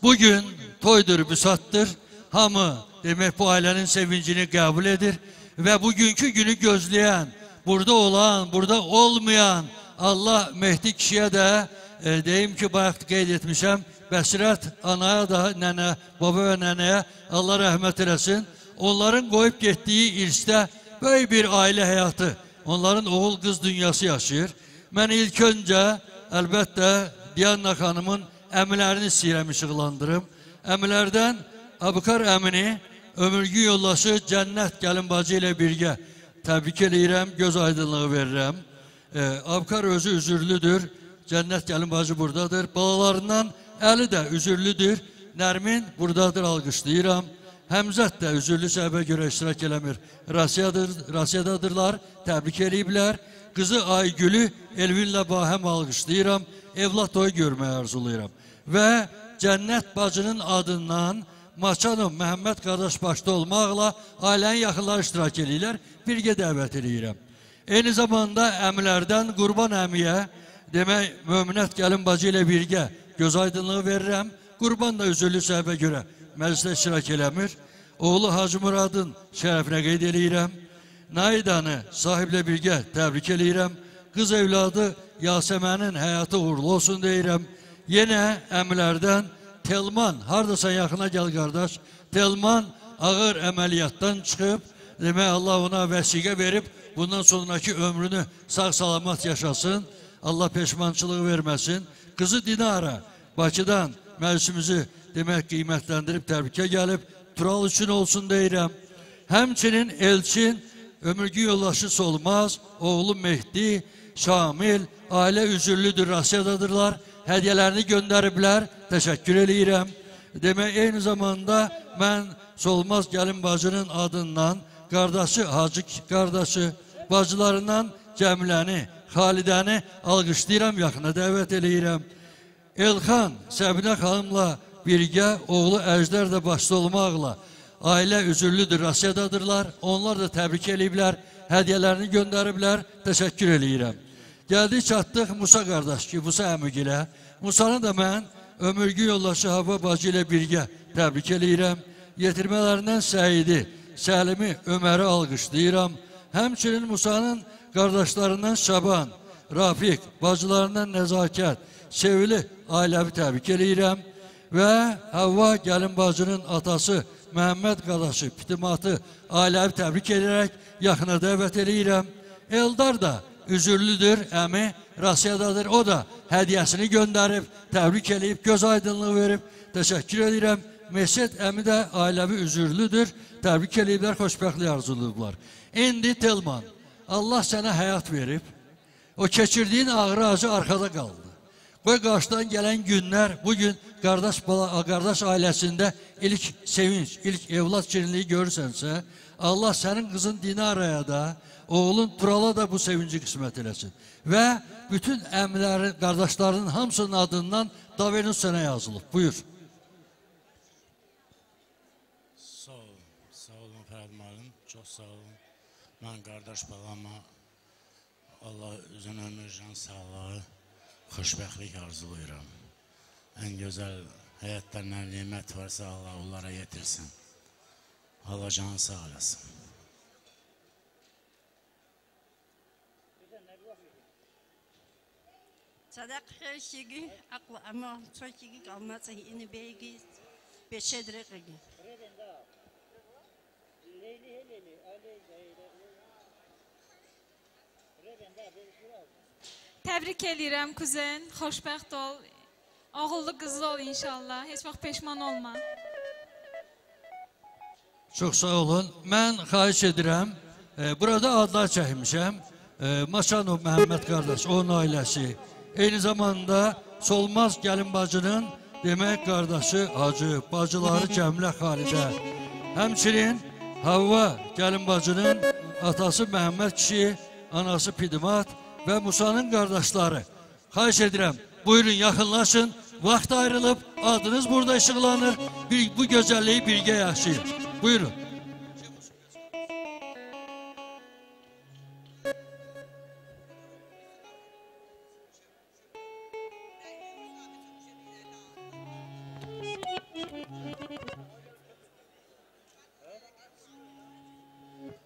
Bugün toydur, büsattır. Hamı demek bu ailenin sevincini kabul edir. Ve bugünkü günü gözleyen, burada olan, burada olmayan Allah Mehdi kişiye de deyim ki bayaq qeyd etmişəm, Bəsirət anaya da, nənə, baba ve nənəyə Allah rəhmət eləsin. Onların koyup getdiyi irsdə böyle bir aile hayatı, onların oğul kız dünyası yaşayır. Ben ilk önce elbette Diana Hanım'ın əmilərini istəyirəm işıqlandırım. Əmilərdən Abukar əmini ömürgü yoldaşı Cənnət gəlin bacı ilə birgə təbrik eləyirəm, göz aydınlığı verirəm. Abukar özü üzürlüdür, Cənnət gəlin bacı buradadır. Balalarından Əli də üzürlüdür, Nərmin buradadır, alqışlayıram. Həmzət də üzürlü səbəbə görə iştirak eləmir. Rasiyadadırlar, təbrik eləyiblər. Kızı Aygül'ü Elvin'le bahem alkışlayıram. Evlat toyu görmeyi arzulayıram. Ve Cennet bacının adından Maçanım Mehmet kardeş başta olmakla ailenin yakınları iştirak edirlər. Birgə dəvət edirəm. Eyni zamanda əmilərdən Qurban əmiyə demək Möminət gəlin bacı ilə birgə göz aydınlığı verirəm. Qurban da üzürlü səbəbə görə məclisdə iştirak eləmir. Oğlu Hacı Muradın şərəfinə qeyd edirəm. Naidanı sahiblə birgə təbrik eləyirəm. Qız evladı Yasemənin həyatı uğurlu olsun deyirəm. Yenə əmilərdən Telman, hardasan yaxına gəl qardaş. Telman ağır əməliyyatdan çıxıb, demək Allah ona vəsiqə verib, bundan sonraki ömrünü sağ salamat yaşasın. Allah peşmançılığı verməsin. Kızı Dinara Bakıdan məclisimizi demək qiymətləndirib təbrikə gəlib, Tural üçün olsun deyirəm. Həmçinin Elçin, ömürgü yoldaşı Solmaz, oğlu Mehdi, Şamil, ailə üzürlüdür, Rusiyadadırlar. Hədiyyələrini göndəriblər, təşəkkür eləyirəm. Demək, eyni zamanda mən Solmaz gəlin bacının adından qardaşı Hacı qardaşı, bacılarından Cəmiləni, Xalidəni alqışlayıram, yaxına dəvət eləyirəm. Elxan, Səbinə xanımla birgə oğlu Əjdər də başda olmaqla ailə üzürlüdür, Rusiyadadırlar. Onlar da təbrik eləyiblər, hədiyyələrini göndəriblər, təşəkkür eləyirəm. Gəldik, çatdıq Musa qardaş ki, Musa əmigilə. Musanı da mən ömürgü yoldaşı Hava bacı ilə birgə təbrik eləyirəm. Yetirmələrindən Səidi, Səlimi, Öməri alqışlayıram. Həmçinin Musanın qardaşlarından Şaban, Rafiq, bacılarından Nəzakət, Sevili ailəvi təbrik eləyirəm. Və Havva gəlin bacının atası Məhəmməd qardaşı, Pitimatı ailəvi təbrik edərək yaxına dəvət eləyirəm. Eldar da üzürlüdür, əmi Rusiyadadır. O da hədiyyəsini göndərib, təbrik eləyib, göz aydınlığı verib, təşəkkür edirəm. Mescid əmi də ailəvi üzürlüdür, təbrik eləyiblər, xoşbəxtlik arzulayıblar. İndi Telman, Allah sənə həyat verib, o keçirdiyin ağrı acı arkada qaldı. Qoy qarşıdan gələn günlər, bugün qardaş ailəsində ilk sevinç, ilk evlad şirinliyi görürsənsə, Allah sənin qızın Dinaraya da, oğlun Turala da bu sevinci qismət eləsin. Və bütün əmlərin, qardaşlarının hamısının adından Davenus sənə yazılıb. Buyur. Sağ olun Fərhad müəllim, çox sağ olun. Mən qardaş balama Allah uzun ömür, can sağlığı, xoşbəxtlik arzulayıram. Ən gözəl həyatda nə nimət varsa Allah onlara yetirsin. Allah canı sağ olasın. Sadaq her şeyi aklı ama çok şeyi kalmazsa yine belki beşedire kıyı. Təbrik eləyirəm kuzen, xoşbəxt ol. Oğullu qızlı ol inşallah, heç vaxt peşman olma. Çox sağ olun. Mən xahiş edirəm, burada adlar çəkmişəm. Maşanov Məhəmməd qardaş, onun ailəsi. Eyni zamanda Solmaz gəlin bacının demək qardaşı Hacı, bacıları Cəmilə Xalidə. Həmçinin Havva gəlin bacının atası Məhəmməd kişi, anası Pidimat və Musanın qardaşları. Xahiş edirəm, buyurun yaxınlaşın, vaxt ayrılıb, adınız burada işıqlanır, bu gözəlliyi birgə yaşayın. Buyurun.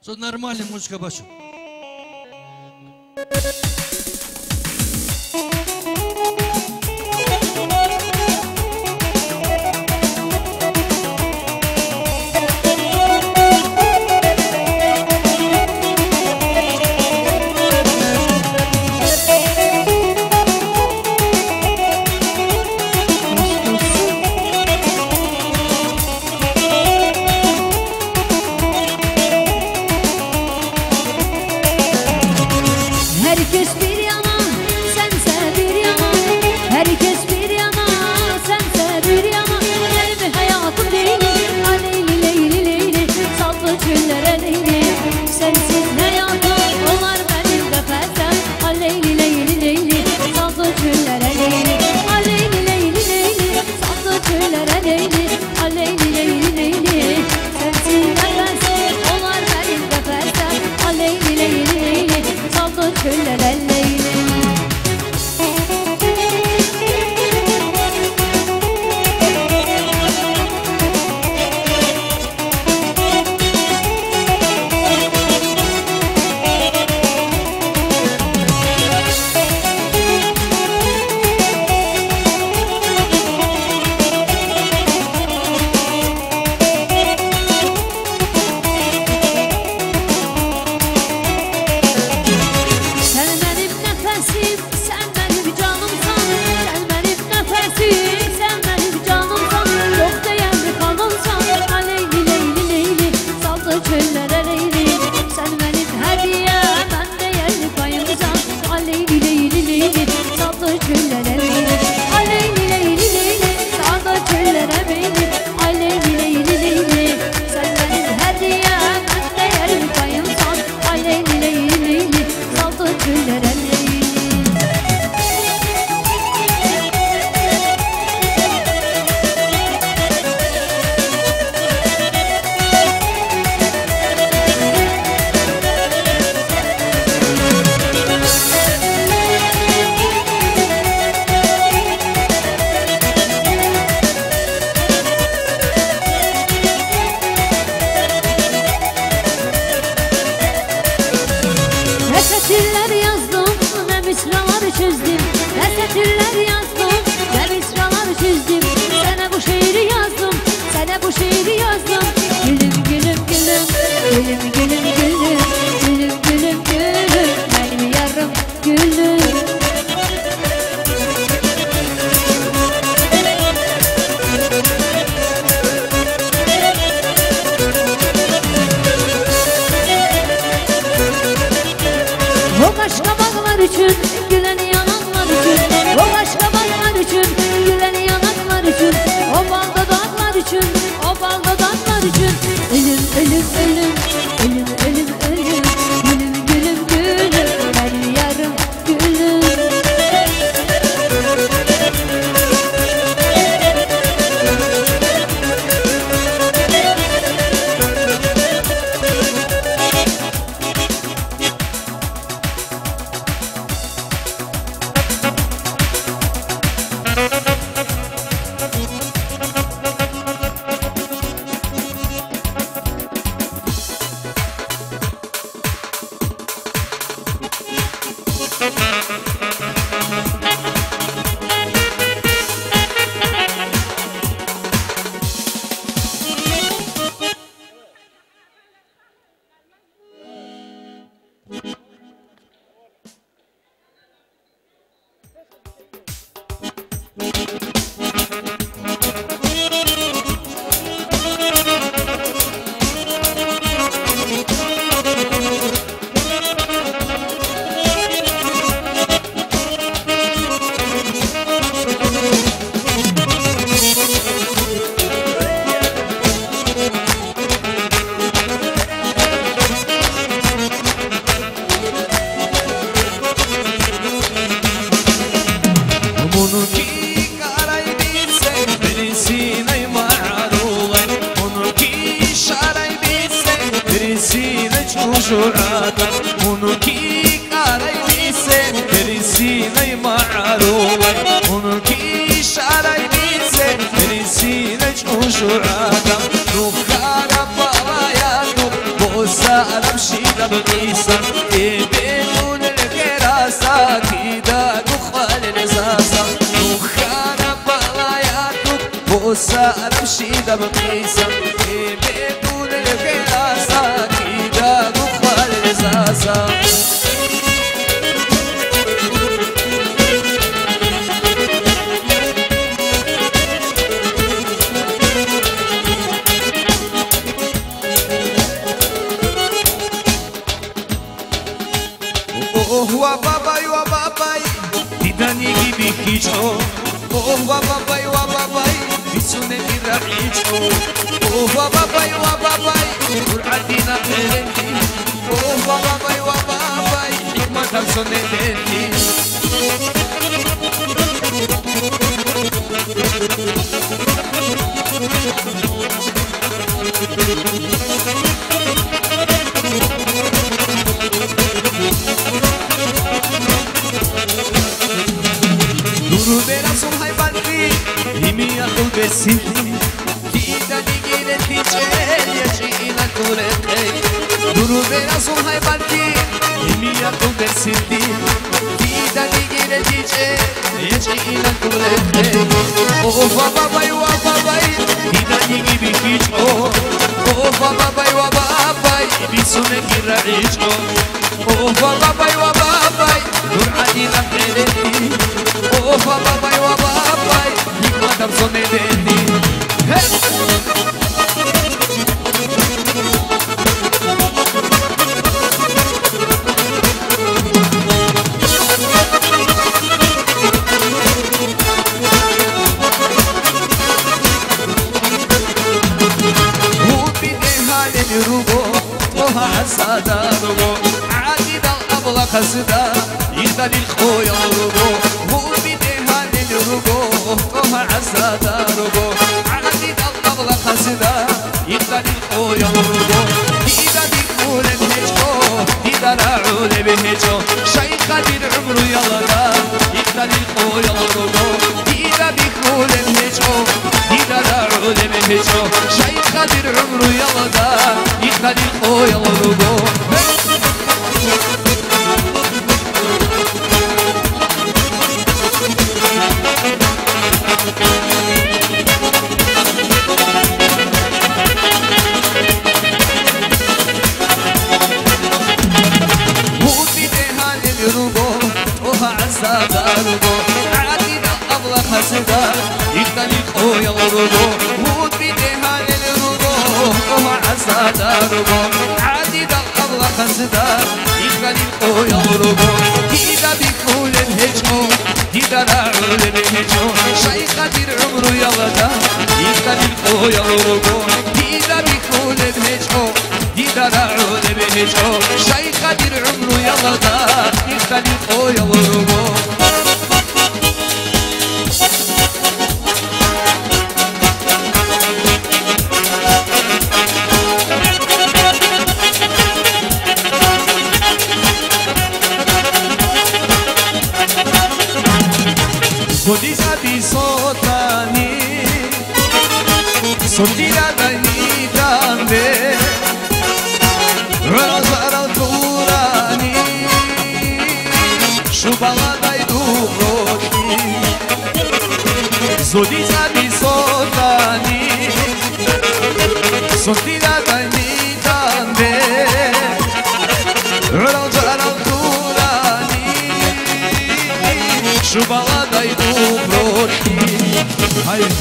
Со нормальной музыкой бачу. bu şiiri yazdım. Gülüm gülüm gülüm, gülüm gülüm gülüm, gülüm gülüm gülüm, benim yarım gülüm. O başka bağlar için, gülen yanaklar için, o başka bağlar için, gülen yanaklar için, o balda dağlar için, o balda dağlar için. Ölüm ölüm ölüm, ölüm ölüm ölüm, gülüm gülüm gülüm, benim yarım gülüm. سدا يختلف خويا الربو هود بديها للربو وما عسادا ربو عادي دا الله خسدا يختلف خويا الربو كيدا بيكول الهجمو كيدا راعول الهجمو شيخة دير عمرو يلدا يختلف خويا الربو كيدا بيكول الهجمو كيدا راعول الهجمو شيخة دير عمرو يلدا يختلف خويا الربو خودی زبی سوتانی سوتی دادنی دامه رازار دورانی شو بالای دوغوشی خودی زبی سوتانی سوتی دادنی دامه رازار دورانی شو بالای Hayır.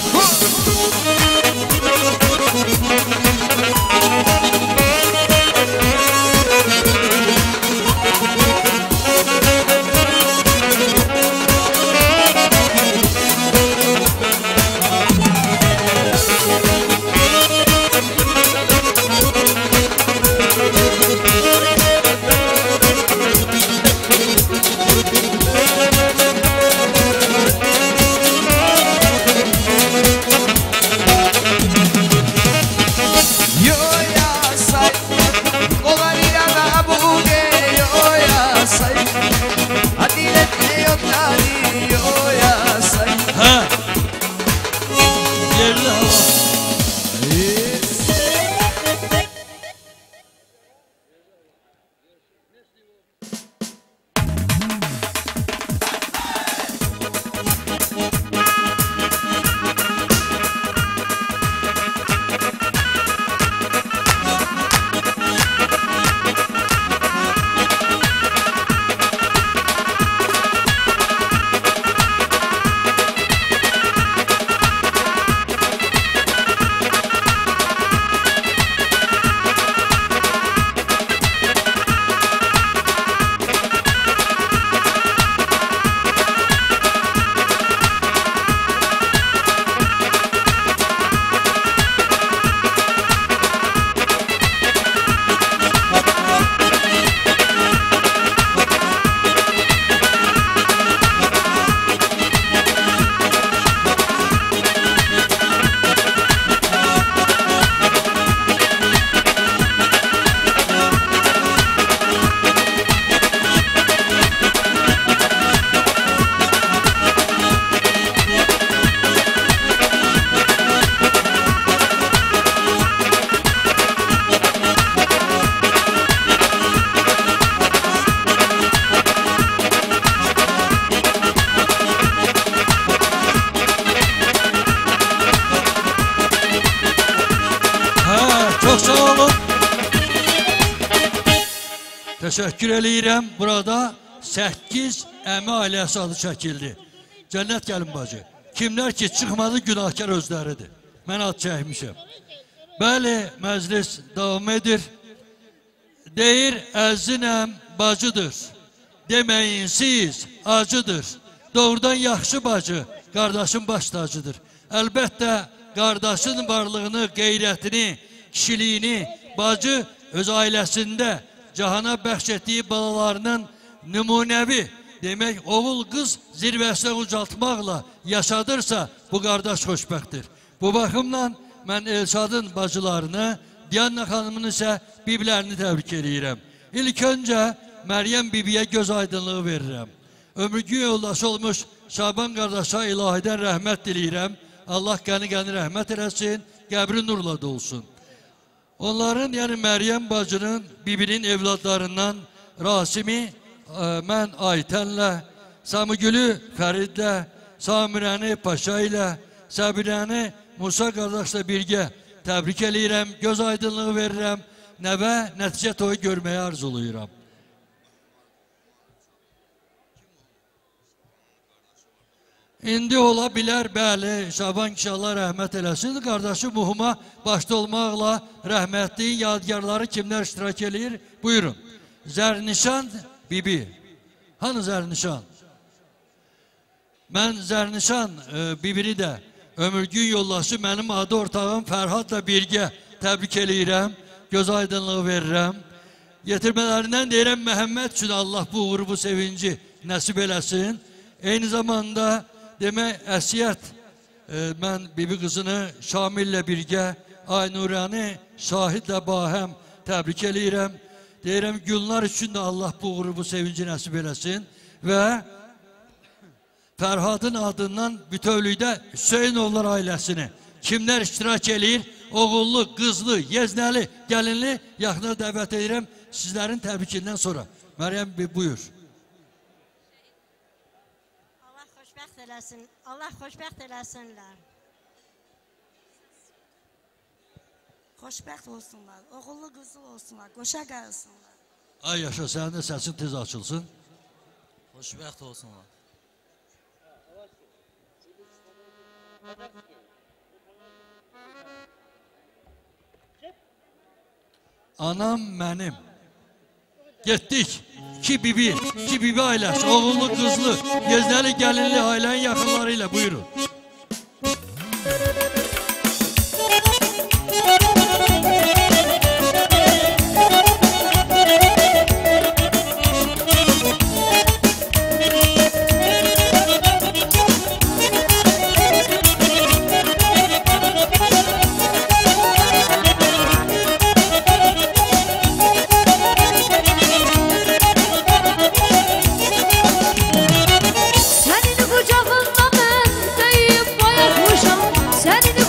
Teşekkür eləyirəm. Burada 8 əmi ailəsi adı çəkildi. Cənnət gəlin bacı. Kimlər ki çıxmadı günahkar özləridir. Mən ad çəkmişəm. Bəli, məclis davam edir. Deyir, əzinəm bacıdır. Deməyin siz acıdır. Doğrudan yaxşı bacı, qardaşın baş tacıdır. Əlbəttə, qardaşın varlığını, qeyrətini, kişiliyini bacı öz ailəsində cahana bəxş etdiyi balalarının nümunəvi, demək, oğul qız zirvəsinə ucaltmaqla yaşadırsa, bu qardaş xoşbəxtdir. Bu baxımdan mən Elşadın bacılarını, Diana xanımın isə biblərini təbrik edirəm. İlk öncə Məryəm bibiyə göz aydınlığı verirəm. Ömürgü yoldaşı olmuş Şaban qardaşa ilahidən rəhmət diləyirəm. Allah qəni-qəni rəhmət eləsin, qəbri nurla dolsun. Onların, yəni Məryəm bacının, bibinin evladlarından Rasimi, mən Aytənlə, Samigülü Fəridlə, Samirəni Paşa ilə, Səbirəni Musa qardaşla birgə təbrik eləyirəm, göz aydınlığı verirəm, nəvə nəticə toyu görməyə arzuluyuram. İndi ola bilər, bəli, Şaban kişi Allah rəhmət eləsin. Qardaşı muhuma başda olmaqla rəhmətliyin yadigarları kimlər iştirak edir? Buyurun. Zərnişan bibi. Hanı Zərnişan? Mən Zərnişan bibini də ömürgün yoldaşı mənim adı ortağım Fərhadla birgə təbrik eləyirəm. Göz aydınlığı verirəm. Yetirmələrindən deyirəm Məhəmməd üçün Allah bu uğuru, bu sevinci nəsib eləsin. Eyni zamanda demək əsiyət, mən bibi qızını Şamillə birgə, Aynurəni Şahidlə bahəm təbrik eləyirəm. Deyirəm Gülnar üçün də Allah bu uğuru, bu sevinci nəsib eləsin. Və Fərhadın adından bütövlükdə Hüseynovlar ailəsini kimlər iştirak eləyir? Oğullu, qızlı, yeznəli, gəlinli yaxına dəvət edirəm sizlərin təbrikindən sonra. Məryəm buyur. Allah xoşbəxt eləsin. Allah xoşbəxt eləsinlər. Xoşbəxt olsunlar. Oğullu, qızlı olsunlar. Qoşa qalsınlar. Ay yaşa, sənin də səsin tez açılsın. Xoşbəxt olsunlar. Anam mənim. Getdik. İki bibi ailəsi, oğullu, qızlı, yeznəli, gəlinli ailənin yaxınları ilə buyurun. Senin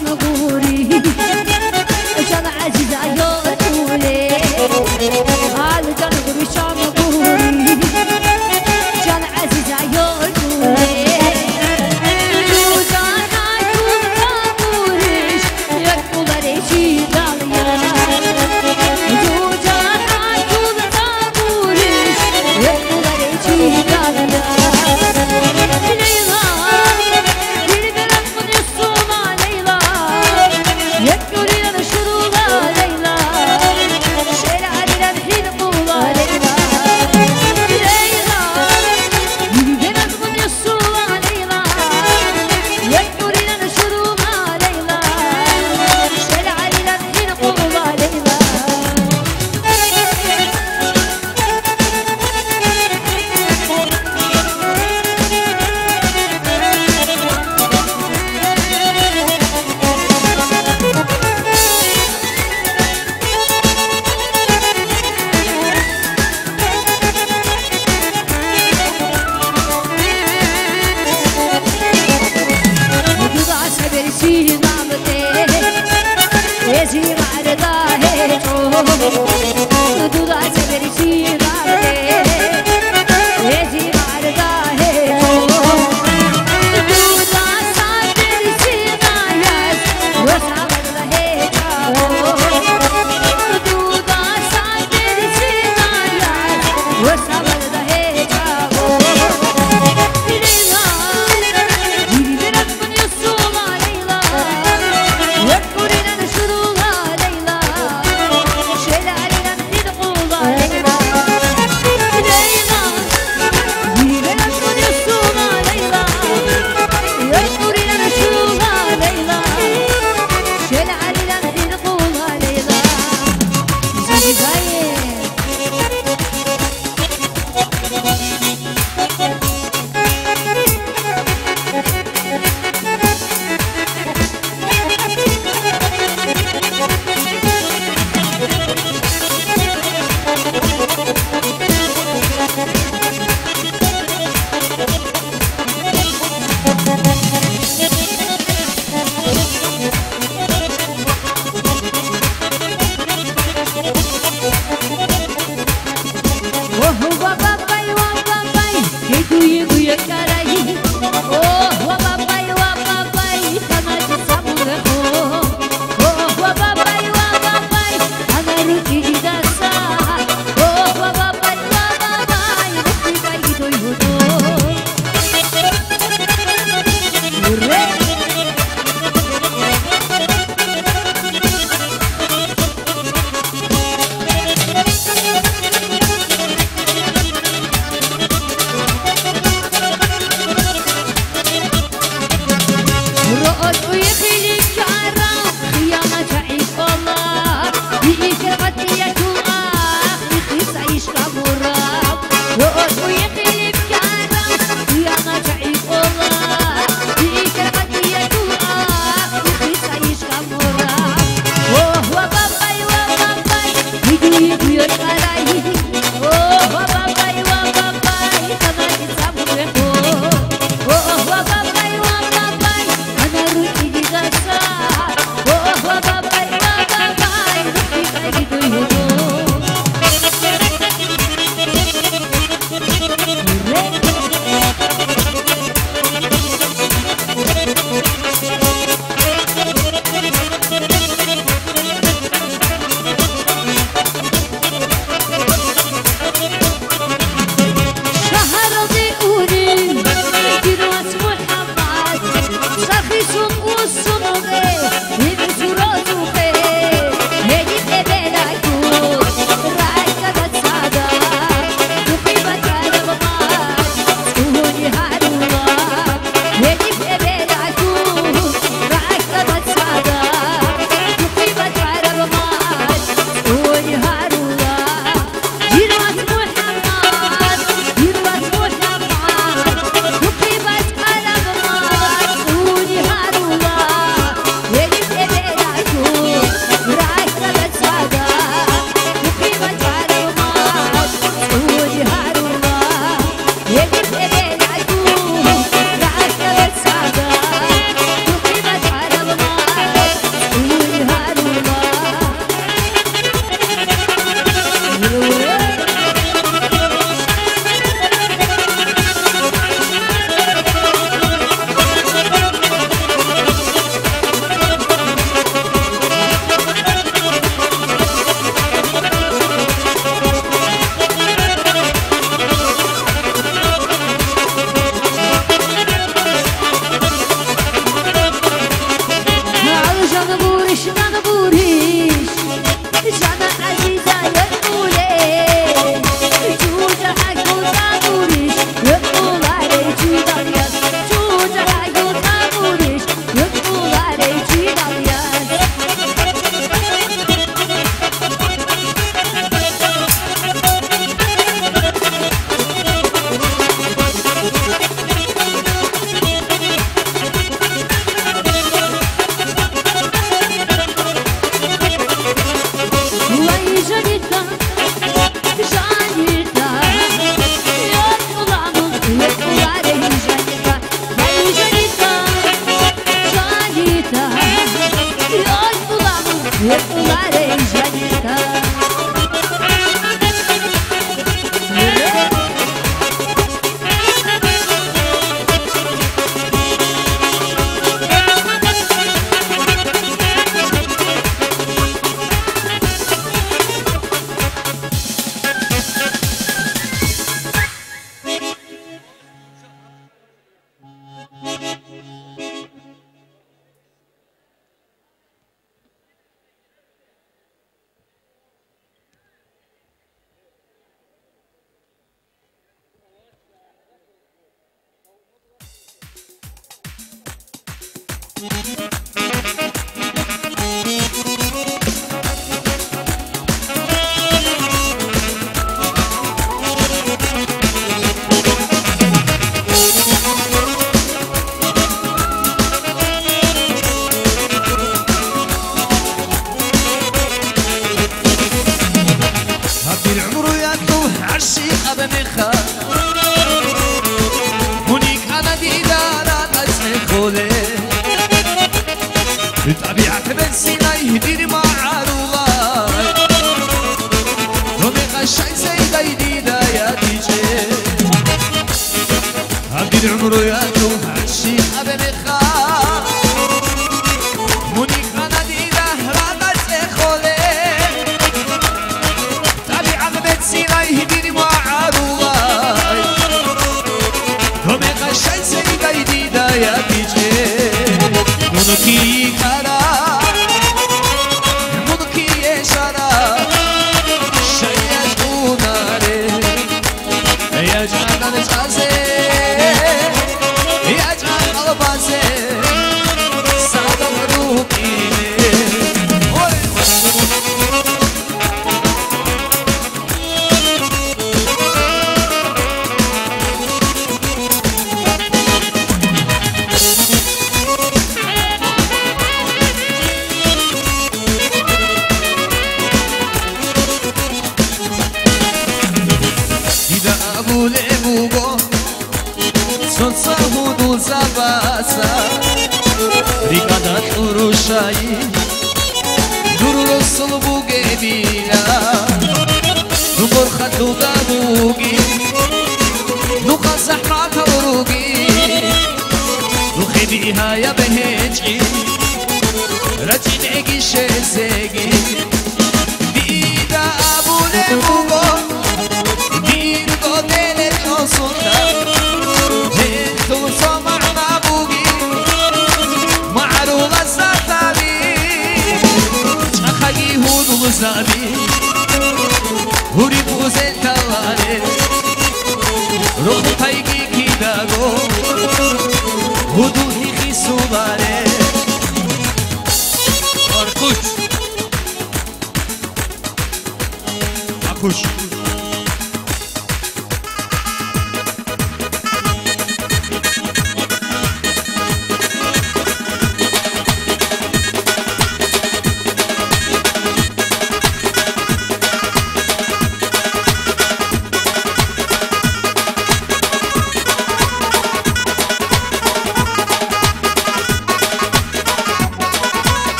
şanı guri Can aziz ayol kule Al can guri şanı guri Can aziz ayol kule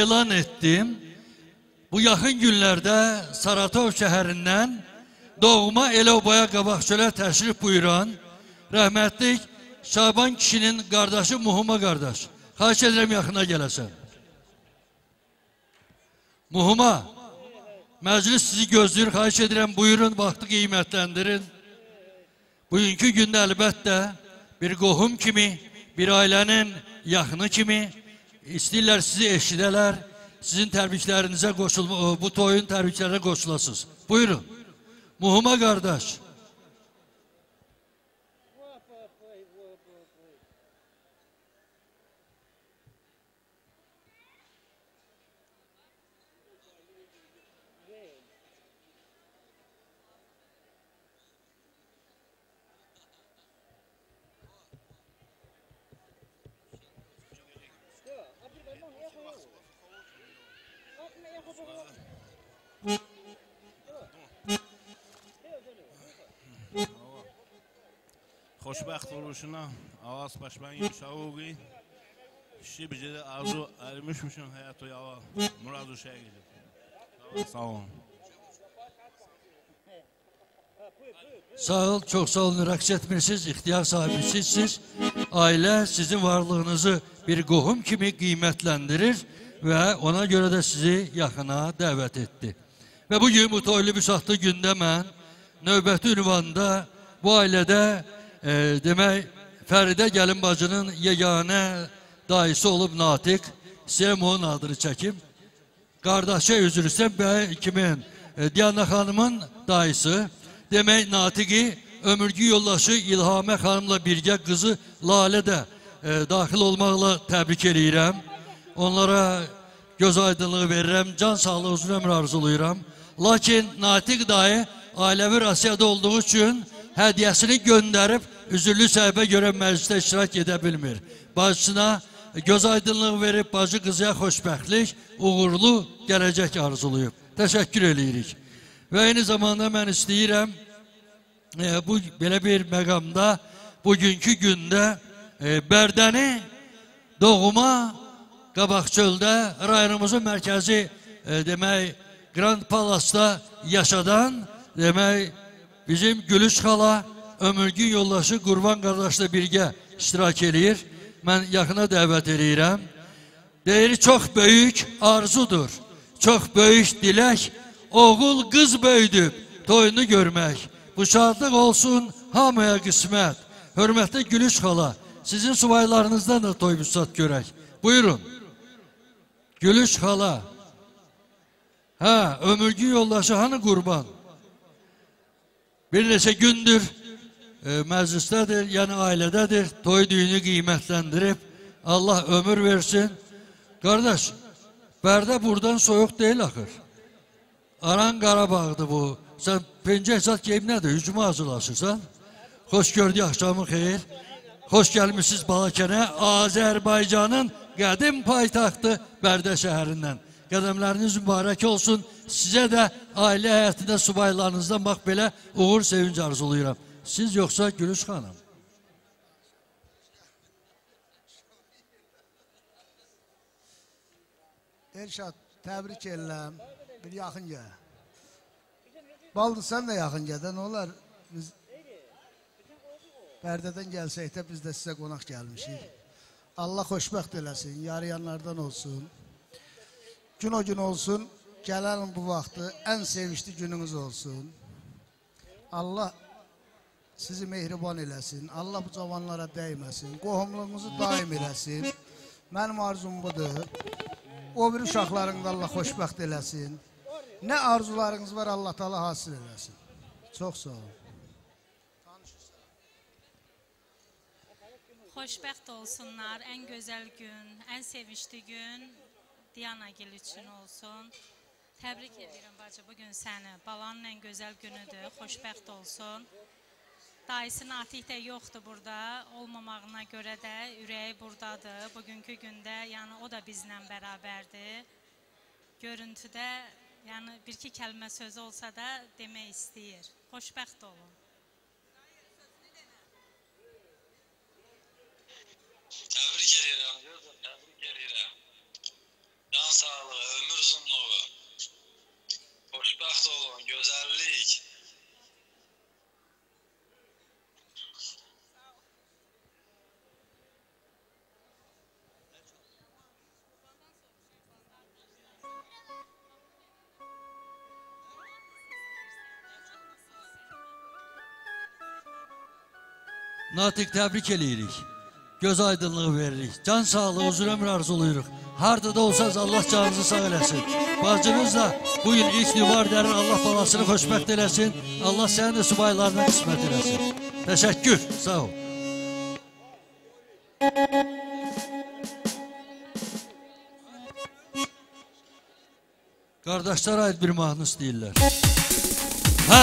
elan etdim. Bu yaxın günlərdə Saratov şəhərindən doğma Elobaya qabaqçölə təşrif buyuran rəhmətlik Şaban kişinin qardaşı Muhuma qardaş. Xahiş edirəm yaxına gələsən. Muhuma, məclis sizi gözləyir, xahiş edirəm buyurun, vaxtı qiymətləndirin. Bugünkü gündə əlbəttə bir qohum kimi, bir ailənin yaxını kimi istəyirlər sizi eşidələr, sizin təbriklərinizə bu toyun təbriklərine qoşulasınız. Buyurun. Muhuma qardaş. Xoşbəxt oluşuna ağaz başman yumşağı işi beceri arzu ermişmişin hayat o yava Murad Uşak'a gidip. Sağ olun. Sağ ol, çok sağ olun. Rəqs etmirsiniz, ixtiyar sahibisiniz. Aile sizin varlığınızı bir qohum kimi qiymətləndirir ve ona göre de sizi yaxına dəvət etdi. Ve bugün bu toylu büsatlı gündə mən növbəti ünvanda bu ailədə demək Fəridə gəlin bacının yeganə dayısı olub Natiq. İstəyirəm onun adını çəkim. Qardaşa üzr istəyirəm kimin? Diana xanımın dayısı. Demək Natiqi ömürgü yoldaşı İlhamə xanımla birgə qızı Lalə də daxil olmaqla təbrik edirəm. Onlara göz aydınlığı verirəm, can sağlığı, uzun ömür arzulayıram. Lakin Natiq dayı ailəvi rasiyada olduğu üçün hədiyəsini göndərib üzürlü səbəbə görə məclisdə iştirak edə bilmir. Bacısına göz aydınlığı verib bacı qızıya xoşbəxtlik, uğurlu gələcək arzulayıb. Təşəkkür edirik. Və eyni zamanda mən istəyirəm bu belə bir məqamda bugünkü gündə Bərdəni doğuma Qabaqçöldə rayonumuzun mərkəzi demək Grand Palace'da yaşadan demək bizim Gülüş xala ömürgün yoldaşı Qurban qardaşla birgə iştirak edir. Mən yaxına dəvət edirəm. Deyir, çox böyük arzudur, çox böyük dilək, oğul qız böyüdüb toyunu görmək. Bu şadlıq olsun hamıya qismət. Hörmətli Gülüş xala, sizin subaylarınızdan da toy büsat görək. Buyurun. Gülüş xala. Ömürgün yoldaşı hanı Qurban? Bir neçə gündür məclisdədir, yəni ailədədir, toy düyünü qiymətləndirib, Allah ömür versin. Qardaş, Bərdə buradan soyuq deyil axır. Aran Qarabağdır bu. Sən pencək zat geyib nədir, hücuma hazırlaşırsan? Xoş gördük, axşamın xeyir. Xoş gəlmişsiniz Balakənə, Azərbaycanın qədim paytaxtı Bərdə şəhərindən. Qədəmləriniz mübarək olsun. Sizə də ailə həyatında subaylarınızdan bax belə uğur sevinci arzulayıram. Siz yoxsa Gülüş xanım? Elşad, təbrik edirəm. Bir yaxın gəl. Baldı, sən də yaxın gəl. Nə olar? Biz Bərdədən gəlsək də biz də sizə qonaq gəlmişik. Allah xoşbəxt eləsin, yarayanlardan olsun. Gün o gün olsun, gələn bu vaxtı ən sevişli gününüz olsun. Allah sizi mehriban eləsin, Allah bu cavanlara dəyməsin, qohumluğunuzu daim eləsin. Mənim arzum budur. O bir uşaqlarını da Allah xoşbəxt eləsin. Nə arzularınız var Allah Taala hasil eləsin. Çox sağ olun. Xoşbəxt olsunlar, ən gözəl gün, ən sevinçli gün Diana Gil üçün olsun. Təbrik edirəm bacı, bugün səni. Balanın ən gözəl günüdür, xoşbəxt olsun. Dayısı Natiq də yoxdur burada, olmamağına görə də ürəyi buradadır. Bugünkü gündə, yəni o da bizlə bərabərdir. Görüntüdə, yəni bir-iki kəlmə sözü olsa da demək istəyir. Xoşbəxt olun. Təbrik edirəm, təbrik edirəm. Can sağlığı, ömür uzunluğu, xoşbəxt olun, gözəllik. Natiq, təbrik edirik. göz aydınlığı veririk. Can sağlığı, uzun ömür arzuluyuruq. Harda da olsanız Allah canınızı sağ eləsin. Bacınız da bugün ilk nüvar derin, Allah balasını xoşbəxt eləsin. Allah sənin də subaylarına qismət eləsin. Təşəkkür, sağ ol. Qardaşlar ait bir mahnı istəyirlər. Ha!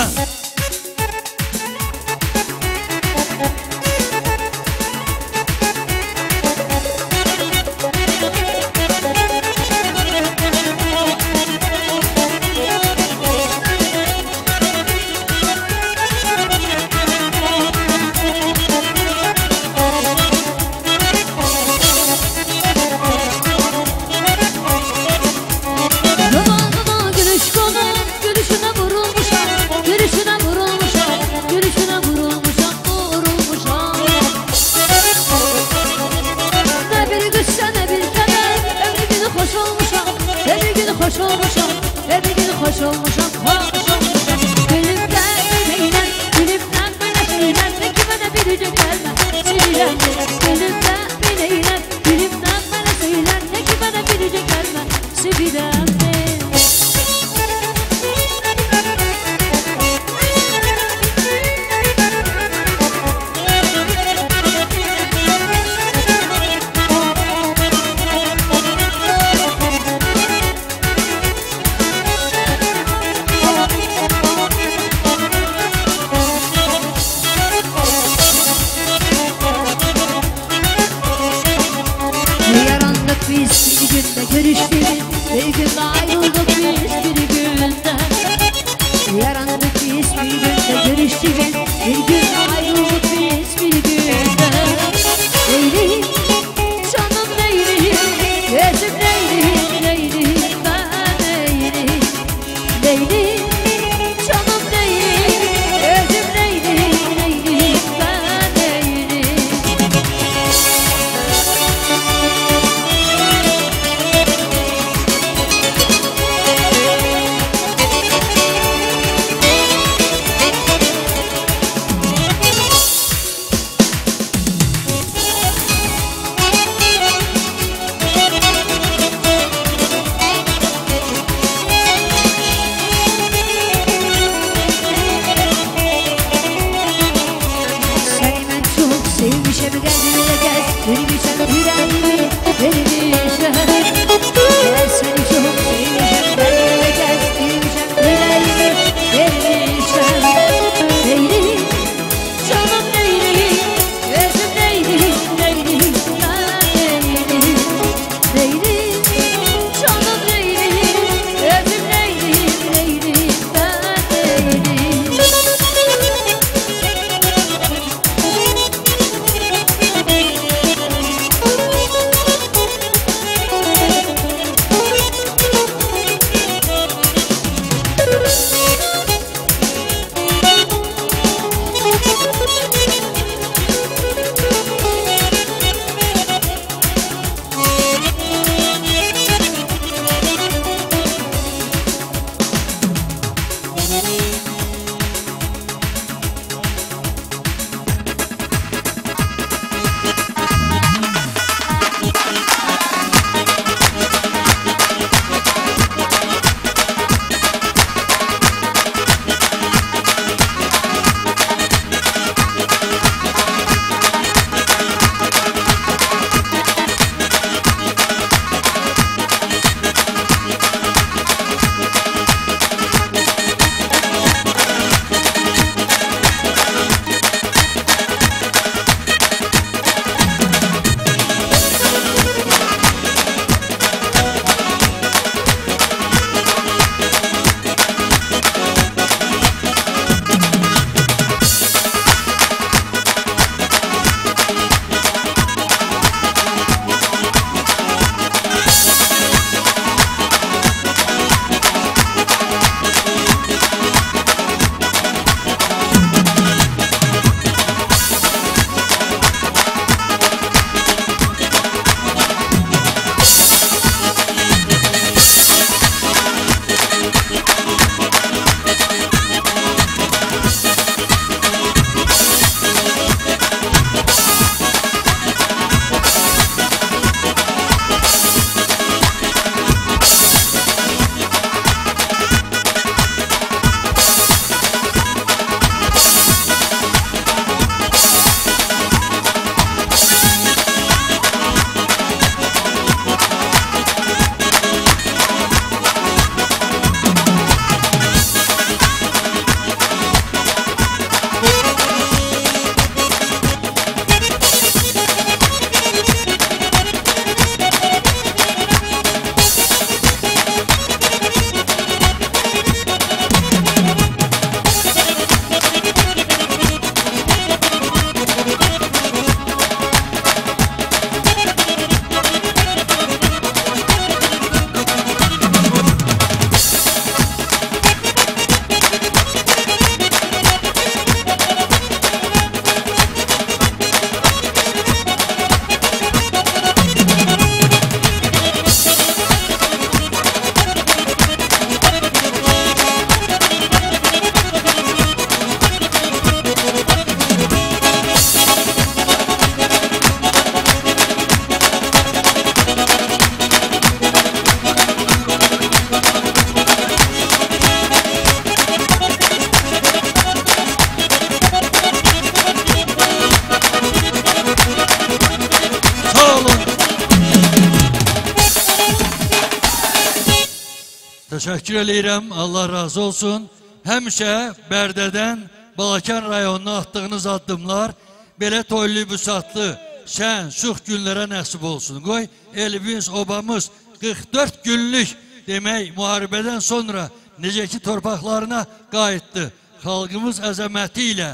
Təşəkkür eləyirəm, Allah razı olsun. Həmişə Bərdədən Balakən rayonuna atdığınız addımlar belə toylu, büsatlı, şən, şux günlərə nəsib olsun. Qoy, elimiz, obamız 44 günlük demək müharibədən sonra necə ki torpaqlarına qayıtdı. Xalqımız əzəməti ilə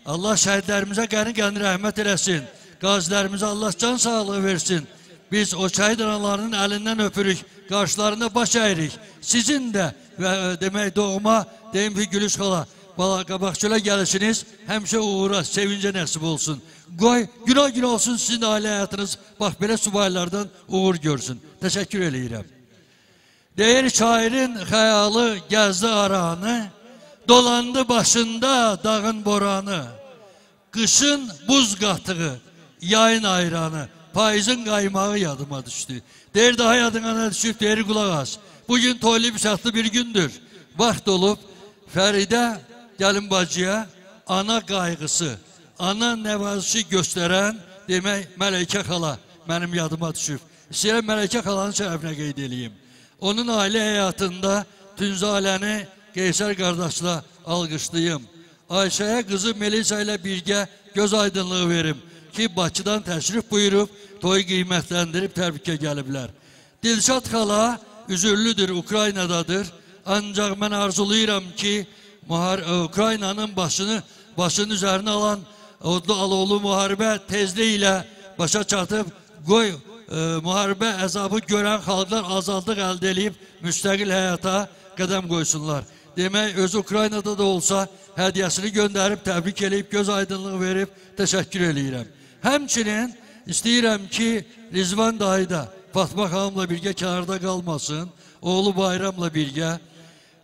Allah şəhidlərimizə qəni-qəni rəhmət eləsin. Qazilərimizə Allah can sağlığı versin. Biz o şəhid analarının əlindən öpürük, qarşılarında baş əyirik. Sizin də demək doğma, deyim ki Gülüş xala, Qabaqçölə gəlişiniz həmişə uğura, sevincə nəsib olsun. Qoy, günah olsun sizin ailə həyatınız, bax belə subaylardan uğur görsün. Təşəkkür eləyirəm. Deyir şairin xəyalı gəzdi aranı, dolandı başında dağın boranı, qışın buz qatığı, yayın ayranı, payızın qaymağı yadıma düşdü. Deyir daha yadına nə düşüb, deyir qulaq as. Bugün toylu büsatlı bir gündür. Vaxt olub Fəridə gəlin bacıya ana qayğısı, ana nəvazişi göstərən demək Mələkə xala mənim yadıma düşüb. İstəyirəm Mələkə xalanın şərəfinə qeyd edeyim. Onun ailə həyatında Tünzaləni Qeysər qardaşla alqışlayım. Ayşəyə qızı Melisa ilə birgə göz aydınlığı verim ki, Bakıdan təşrif buyurub, toy qiymətləndirib təbrikə gəliblər. Dilşad xala üzürlüdür, Ukraynadadır. Ancaq mən arzulayıram ki, Ukraynanın başının üzərinə alan odlu alovlu müharibə tezliyi başa çatıb, qoy müharibə əzabı görən xalqlar azadlıq əldə edib müstəqil həyata qədəm qoysunlar. Demək, özü Ukraynada da olsa hədiyyəsini göndərib, təbrik edib, göz aydınlığı verib, təşəkkür eləyirəm. Həmçinin istəyirəm ki, Rizvan dayı da Fatma xanımla birgə kənarda qalmasın, oğlu Bayramla birgə.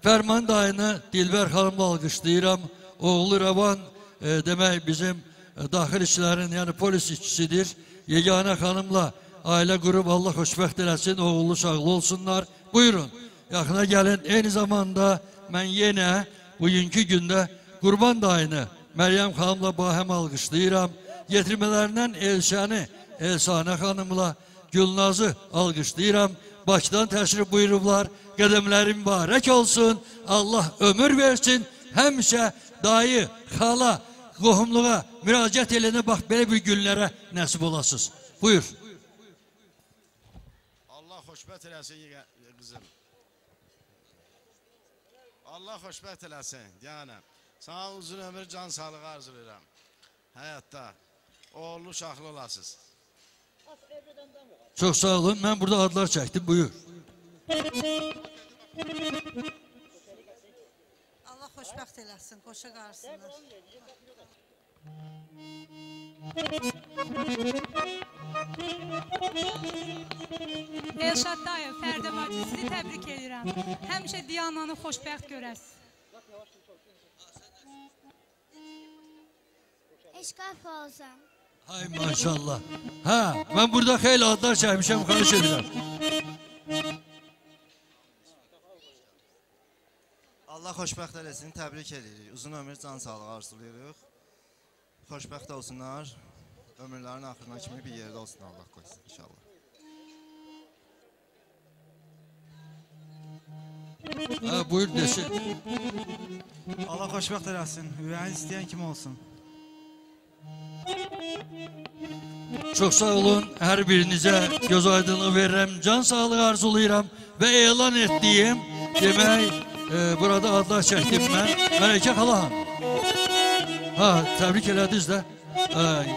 Fərman dayını Dilbər xanımla alqışlayıram. Oğlu Rəvan demək bizim daxil işlərin, yəni polis işçisidir. Yeganə xanımla ailə qurub Allah xoşbəxt eləsin, oğullu şağlı olsunlar. Buyurun, yaxına gəlin. Eyni zamanda mən yenə bugünkü gündə Qurban dayını Məryəm xanımla bahəm alqışlayıram. Yetirmələrindən Elşəni, Elsanə xanımla Gülnazı alqışlayıram. Bakıdan təşrif buyurublar. Qədəmləri mübarək olsun. Allah ömür versin. Həmişə dayı, xala, qohumluğa müraciət eləyənə bax belə bir günlərə nəsib olasınız. Buyur. Allah xoşbəxt eləsin qızım. Allah xoşbəxt eləsin. Yəni, sana uzun ömür, can sağlığı arzulayıram. Həyatda oğullu uşaqlı olasınız. Çox sağ olun. Mən burada adlar çəkdim. Buyur. Allah xoşbəxt eləsin, qoşa qarsınlar. Elşad dayı, Fərdə bacı, sizi təbrik edirəm. Həmişə Diyananı xoşbəxt görəsiz. Eşqaf olsun. Hay maşallah. Hə, mən burada xeyli adlar çəkmişəm, xahiş edirəm. Allah xoşbəxt eləsin, təbrik edirik. Uzun ömür, can sağlığı arzulayırıq. Xoşbəxt olsunlar. Ömürlərin axırına kimi bir yerdə olsun, Allah qoysun inşallah. Hə, buyur desin. Allah xoşbəxt eləsin, ürəyin istəyən kimi olsun. Çox sağ olun. Hər birinizə göz aydınlığı verirəm, can sağlığı arzulayıram və elan etdiyim, demək, burada adlar çəkdim mən. Mələkə xala hanım. Ha, təbrik elədiniz də.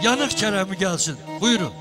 Yanıq kərəmi gəlsin. Buyurun.